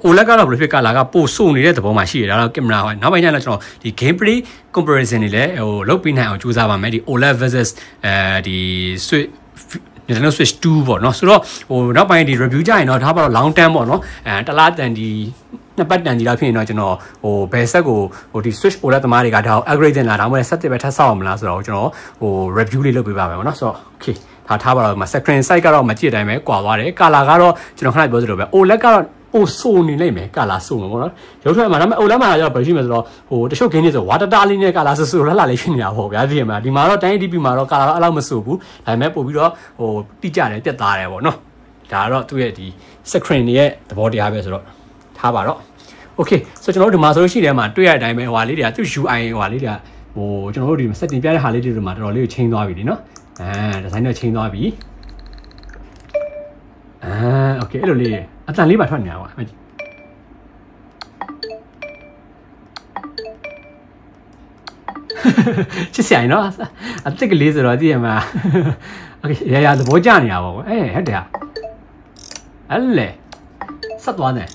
OLED ကတော့ဘယ်လိုဖြစ်ကလာကပို့ဆိုနေတဲ့သဘောမှာရှိတယ်ဒါတော့ကင်မရာဟောနောက်ပိုင်းကျတော့ကျွန်တော်ဒီ gameplay comparison တွေလည်းလုပ်ပေးနိုင်အောင်ကြိုးစားပါမယ်ဒီ OLED versus ဒီ Nintendo Switch 2ပေါ့နော်ဆိုတော့နောက်ပိုင်းဒီ review ကြရင်တော့ဒါပါတော့ long term ပေါ့နော်တလားတန်ဒီနှစ်ပတ်တန်ဒီလောက်ဖြစ်ရင်တော့ကျွန်တော်ဘယ်ဆက်ကိုဒီ Switch OLED သမားတွေကဒါကို upgrade တင်လာဒါမှမဟုတ်ဆက်တစ်ပဲထပ်ဆောက်အောင်မလားဆိုတော့ကျွန်တော်review လေးလုပ်ပေးပါမယ်ပေါ့နော်ဆိုတော့ okay ထားပါတော့မှာ screen size ကတော့မကြည့်တိုင်းပဲကွာသွားတယ် color ကတော့ကျွန်တော်ခဏပြောသလိုပဲ OLED ကတော့ဆိုနေလိမ့်မယ်ကာလာဆိုမှာပေါ့နော်ရုပ်ထွက်မှာဒါပေမဲ့ OLED မှာကျတော့ဘယ်ရှိမလဲဆိုတော့တချို့ game တွေဆို water တားလေးနဲ့ကာလာဆိုလှလှလေးဖြစ်နေတာပေါ့ဗျာဒီမှာဒီမှာတော့ 1080p မှာတော့ကာလာအဲ့လောက်မဆိုဘူးဒါပေမဲ့ပို့ပြီးတော့တိကျတယ်ပြတ်သားတယ်ပေါ့နော်ဒါကတော့သူ့ရဲ့ဒီ screen ရဲ့သဘောတရားပဲဆိုတော့ထားပါတော့ okay ဆိုတော့ကျွန်တော်တို့ဒီမှာဆိုလို့ရှိတယ်မှာတွေ့ရတဲ့အတိုင်းပဲဟိုဟာလေးတွေကသူ့ UI ဟိုဟာလေးတွေကကျွန်တော်တို့ဒီ setting ပြတဲ့ဟာလေးတွေမှာတော်တော်လေးကိုချိန်သွားပြီလीနော်ဒီဇိုင်းတော့ချိန်သွားပြီokay အဲ့လိုလေးအတန်လေးပါထွက်နေတာကွာချစ်စရာနော်အသက်ကလေးဆိုတော့သိရမှာ okay ရသဘောကျနေတာပေါ့ကွာဟဲ့တယ်အဲ့လေဆက်သွားတယ်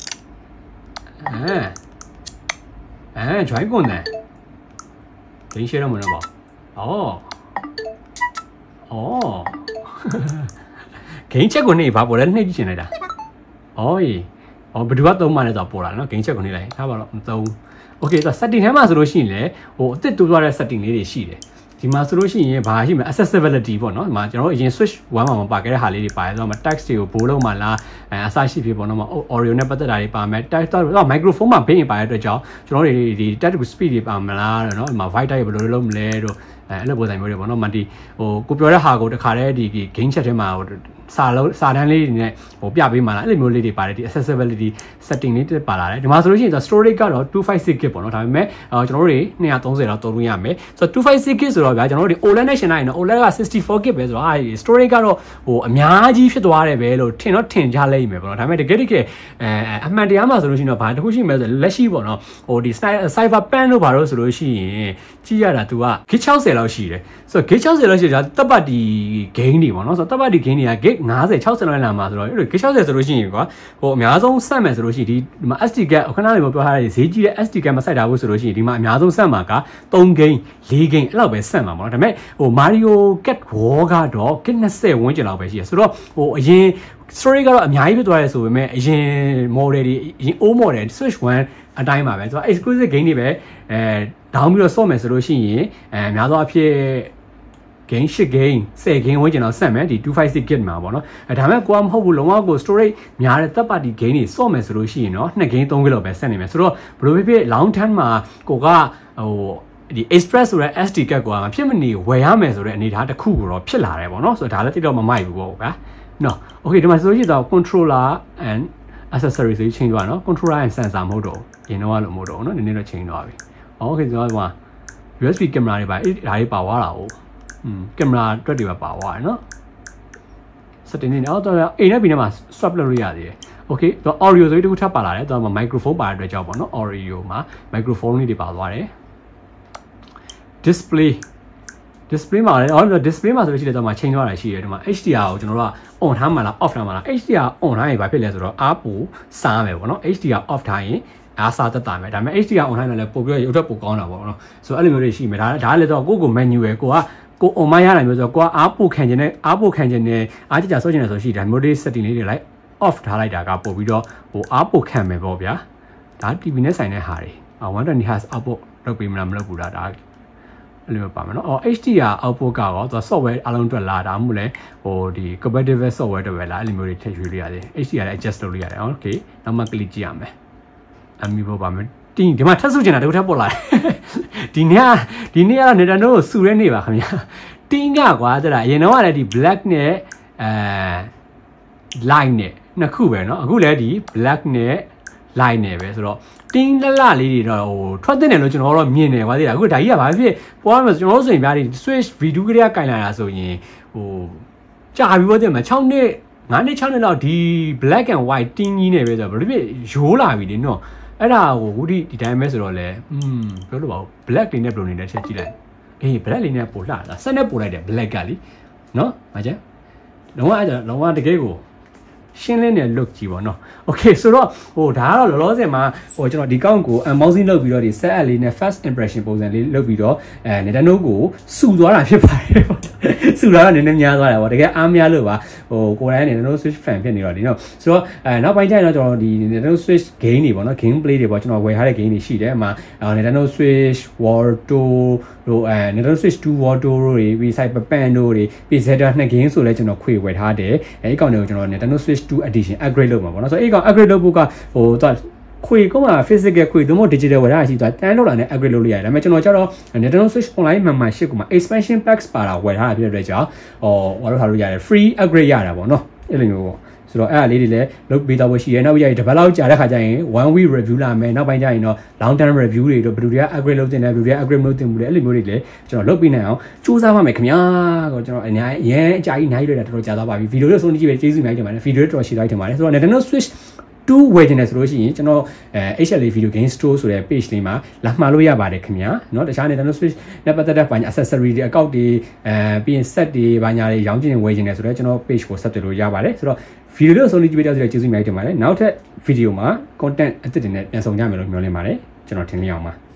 join ကုန်တယ်ဒင်းရှယ်တော့မလို့ပေါ့ဂိမ်းချက်ကိုနေပါပေါ်လဲနှိပ်ကြည့်ချင်လိုက်တာဘယ်သူကသုံးမှလဲဆိုတော့ပေါ်လာနော်ဂိမ်းချက်ကိုနေလိုက်ထားပါတော့မသုံး okay ဆိုတော့ setting ထဲမှာဆိုလို့ရှိရင်လေအစ်စ်တိုးသွားတဲ့ setting လေးတွေရှိတယ်ဒီမှာဆိုလို့ရှိရင်ဘာရှိမလဲ accessibility ပေါ့နော်ဒီမှာကျွန်တော်တို့အရင် switch 1မှာမပါခဲ့တဲ့ဟာလေးတွေပါတယ်ဆိုတော့ text တွေကိုဘိုးလုံးမှာလားအစရှိဖြစ်ပေါ့နော် audio နဲ့ပတ်သက်တာတွေပါမယ် text တော့ microphone မှာဘေးရင်ပါတဲ့အတွက်ကြောင့်ကျွန်တော်တို့ဒီ text to speed တွေပါမလားတော့နော်ဒီမှာ voice type ဘယ်လိုလုပ်မလဲတို့ အဲ့လိုပုံစံမျိုးတွေပေါ့နော်မန်တီဟိုကိုပြောတဲ့ဟာကိုတခါတည်းဒီ game chat ထဲမှာစာတန်းလေးတွေနဲ့ဟိုပြပေးမှလားအဲ့လိုမျိုးလေးတွေပါတယ်ဒီ accessibility setting လေးတက်ပါလာတယ်ဒီမှာဆိုလို့ရှိရင် storage ကတော့ 256GB ပေါ့နော်ဒါပေမဲ့ကျွန်တော်တို့တွေ230လောက်သုံးလို့ရမယ်ဆိုတော့ 256GB ဆိုတော့ဗျာကျွန်တော်တို့ဒီ OLED နဲ့ရှင်းလိုက်ရင်တော့ OLED က 64GB ပဲဆိုတော့storage ကတော့ဟိုအများကြီးဖြစ်သွားတယ်ပဲလို့ထင်ကြလိမ့်မယ်ပေါ့နော်ဒါပေမဲ့တကယ်အမှန်တရားမှာဆိုလို့ရှိရင်တော့ဘာတစ်ခုရှိမယ်ဆိုလက်ရှိပေါ့နော်ဟိုဒီ cyber pen တို့ဘာလို့ဆိုလို့ရှိရင်ကြည့်ရတာ तू က gig 60လောက်ရှိတယ်ဆိုတော့ gig 60လောက်ရှိတာတပ်ပတ်ဒီ game တွေပေါ့နော်ဆိုတော့တပ်ပတ်ဒီ game တွေက gig 50 60လောက်လာမှာဆိုတော့အဲ့လို gig 60ဆိုလို့ရှိရင်ကွာဟိုအများဆုံးဆက်မယ်ဆိုလို့ရှိရင်ဒီမှာ SD card ခဏလေးပြောထားတဲ့ဈေးကြီးတဲ့ SD card မစိုက်တာဘူးဆိုလို့ရှိရင်ဒီမှာအများဆုံးဆက်မှာက3 game 4 game အဲ့လောက်ပဲဆက်မှာပေါ့နော်ဒါပေမဲ့ဟို Mario Kart War ကတော့ gig 20ဝန်းကျင်လောက်ပဲရှိတယ်ဆိုတော့ဟိုအရင် story ကတော့အများကြီးဖြစ်သွားတယ်ဆိုပေမဲ့အရင် model တွေအရင် old model Switch 1အတိုင်းပါပဲဆိုတော့ exclusive game တွေပဲdown ပြီးတော့ဆော့မယ်ဆိုလို့ရှိရင်များသောအားဖြင့် game 8 game 10 game ဝန်းကျင်တော့ဆက်မယ်ဒီ 256GB မှာပေါ့နော်ဒါပေမဲ့ကိုကမဟုတ်ဘူးလုံးဝကို storage များတဲ့ third party game တွေဆော့မယ်ဆိုလို့ရှိရင်တော့2 game 3 game လောက်ပဲဆက်နေမယ်ဆိုတော့ဘယ်လိုဖြစ် long term မှာကိုကဟိုဒီ express ဆိုတဲ့ SD card ကိုကမဖြစ်မနေဝယ်ရမယ်ဆိုတဲ့အနေအထားတစ်ခုကိုတော့ဖြစ်လာတယ်ပေါ့နော်ဆိုတော့ဒါလည်းတိတော့မမိုက်ဘူးပေါ့ဗျာနော် okay ဒီမှာဆိုရင်တော့ controller and accessories တွေချိန်သွားနော် controller and sensor မဟုတ်တော့ရင်တော့လို့မဟုတ်တော့နော်နည်းနည်းတော့ချိန်သွားပြီ okay ကျွန်တော်က USB camera တွေပါဒါတွေပါသွားတာဟုတ်ကင်မရာအတွက်တွေပါသွားတယ်နော် setting နေတော့အိမ်နဲ့ပြီးနေမှာ swap လုပ်လို့ရသေးတယ် okay တော့ audio ဆိုပြီးတခုထပ်ပါလာတယ်တော့ microphone ပါတဲ့အတွက်ကြောင့်ပေါ့နော် audio မှာ microphone လေးတွေပါသွားတယ် display မှာလည်းdisplay မှာဆိုလို့ရှိတယ်တော့မှချိန်သွားတာရှိတယ်ဒီမှာ HDR ကိုကျွန်တော်တို့က on ထားမှလား off ထားမှလား HDR on ထားရင်ဘာဖြစ်လဲဆိုတော့အားပိုစားမယ်ပေါ့နော် HDR off ထားရင်အားစားတက်တာမယ်ဒါပေမဲ့ HDR on ထားရင်လည်းပို့ပြီးရုပ်ထက်ပိုကောင်းတာပေါ့နော်ဆိုတော့အဲ့လိုမျိုးတွေရှိမယ်ဒါလည်းတော့ကိုယ့်ကို menu ရယ်ကို on မရနိုင်မျိုးဆိုတော့ကိုကအားပိုခံခြင်းနဲ့အားကြဆော့ခြင်းနဲ့ဆိုရှိတယ် mode setting လေးတွေလိုက် off ထားလိုက်တာကပို့ပြီးတော့ဟိုအားပိုခံမယ်ပေါ့ဗျာဒါ TV နဲ့ဆိုင်တဲ့ဟာတွေ120Hz output လုပ်ပေးမလားမလုပ်ဘူးလားဒါအဲ့လိုပါမယ်နော် HDR output ကတော့သူ software အလုံးအတွက်လာတာမှမဟုတ်လေဟိုဒီ compatible software တွေပဲလားအဲ့လိုမျိုးတွေထည့်ရွေးလို့ရတယ် HDR လည်း adjust လုပ်လို့ရတယ် okay နောက်မှ click ကြည့်ရမယ်Amiibo ပါမယ်ဒီမှာထပ်စုချင်တာတခုထပ်ပေါ်လာတယ်ဒီနေ့ကတော့ Nintendo ကိုစုရဲနေပါခင်ဗျာတင်းကကွာတဲ့လားအရင်တော့ကလည်းဒီ black နဲ့ light နဲ့နှစ်ခုပဲเนาะအခုလည်းဒီ black နဲ့ light နဲ့ပဲဆိုတော့တင်းလလလေးတွေတော့ဟိုထွက်တဲ့တယ်လို့ကျွန်တော်တို့မြင်နေပါသေးတယ်အခုဒါကြီးကဘာဖြစ်ပေါ်မှာကျွန်တော်တို့ဆိုရင်ဗျာဒီ Switch video ကလေးကကင်လာတာဆိုရင်ဟိုကြာပြီပေါ့တဲ့မှာ6နှစ်9နှစ်6နှစ်လောက်ဒီ black and white တင်းကြီးနေပဲဆိုတော့ဘယ်လိုဖြစ်ရိုးလာပြီလေเนาะအဲ့ဒါကိုဝုဒိဒီတိုင်းပဲဆိုတော့လေပြောလို့ပါဦး black လေးနဲ့ဘယ်လိုနေလဲချက်ကြည့်လိုက်အေး black လေးနဲ့ပို့လှတာဆက်နဲ့ပို့လိုက်တယ် black ကလीနော်မကျလုံးဝအဲ့ဒါလုံးဝတကယ်ကိုရှင်းလင်းတဲ့ look ကြီးပေါ့နော် okay ဆိုတော့ဟိုဒါကတော့လောလောဆယ်မှာဟိုကျွန်တော်ဒီကောင့်ကို unboxing လုပ်ပြီးတော့ဒီ set app လေးနဲ့ first impression ပုံစံလေးလုပ်ပြီးတော့Nintendo ကိုစုသွားတာဖြစ်ပါတယ်စုလာတော့နည်းနည်းများသွားတယ်ပေါ့တကယ်အားများလို့ပါဟိုကိုယ်တိုင် Nintendo Switch fan ဖြစ်နေတော့ဒီနော်ဆိုတော့နောက်ပိုင်းကျရင်တော့ကျွန်တော်ဒီ Nintendo Switch game တွေပေါ့နော် game play တွေပေါ့ကျွန်တော်ဝယ်ထားတဲ့ game တွေရှိတယ်အမှ Nintendo Switch War တို့Nintendo Switch 2 War တို့တွေပြီး Cyber Pen တို့တွေပြီး Zelda 2 game ဆိုလဲကျွန်တော်ခွေဝယ်ထားတယ်အဲဒီကောင်တွေကိုကျွန်တော် Nintendo Switch 2 edition upgrade လုပ်မှာပေါ့နော်ဆိုတော့အဲဒီကောင် upgrade လုပ်ဖို့ကဟိုတော့ခွေကောမှာ physical ခွေသို့မဟုတ် digital ဝယ်ရရှိသွား$10နဲ့ upgrade လုပ်လို့ရတယ်ဒါပေမဲ့ကျွန်တော်ကျတော့ Nintendo Switch online membership ကိုမှာ expansion packs ပါတာဝယ်ထားတာဖြစ်တဲ့အတွက်ကြောင့်ဟိုဘာလို့ထားလို့ရတယ် free upgrade ရတာပေါ့နော်အဲ့လိုမျိုးပေါ့ဆိုတော့အဲ့အလေးတွေလည်းလုပ်ပေးတော့ရှိရဲနောက်ပြီးရင်တစ်ပတ်လောက်ကြာတဲ့ခါကျရင် one week review လာမယ်နောက်ပိုင်းကျရင်တော့ long term review တွေတို့ဘယ်လိုတွေက upgrade လုပ်တင်တယ်ဘယ်လိုတွေက upgrade မလုပ်တင်ဘူးလေအဲ့လိုမျိုးတွေလည်းကျွန်တော်လုပ်ပေးနိုင်အောင်စူးစမ်းပါမယ်ခင်ဗျာကိုကျွန်တော်အရင်အကြာကြီးနိုင်ရတာတော်တော်ကြာသွားပါပြီဗီဒီယိုလေးဆုံးကြည့်ပဲကျေးဇူးများတင်ပါတယ်ဗီဒီယိုလေးတော်ရှည်သွားတင်ပါတယ်ဆိုတော့ Nintendo Switch 2 ဝယ်တင်တယ်ဆိုလို့ရှိရင်ကျွန်တော် HLA Video Game Store ဆိုတဲ့ page လေးမှာလာမှာလို့ရပါတယ်ခင်ဗျာเนาะတခြား Nintendo Switch နဲ့ပတ်သက်တဲ့ accessory တွေအကောက်တွေပြီးရင် set တွေဘာညာတွေရောင်းချင်ဝယ်ချင်တယ်ဆိုတော့ကျွန်တော် page ကိုဆက်သွယ်လို့ရပါတယ်ဆိုတော့ဗီဒီယိုလေးဆုံးကြည့်ပေးကြတဲ့ကျေးဇူးများတင်ပါတယ်နောက်ထပ်ဗီဒီယိုမှာ content အသစ်တွေနဲ့ပြန်ဆောင်ကြမယ်လို့မျှော်လင့်ပါတယ်ကျွန်တော်ထင်လျောက်ပါ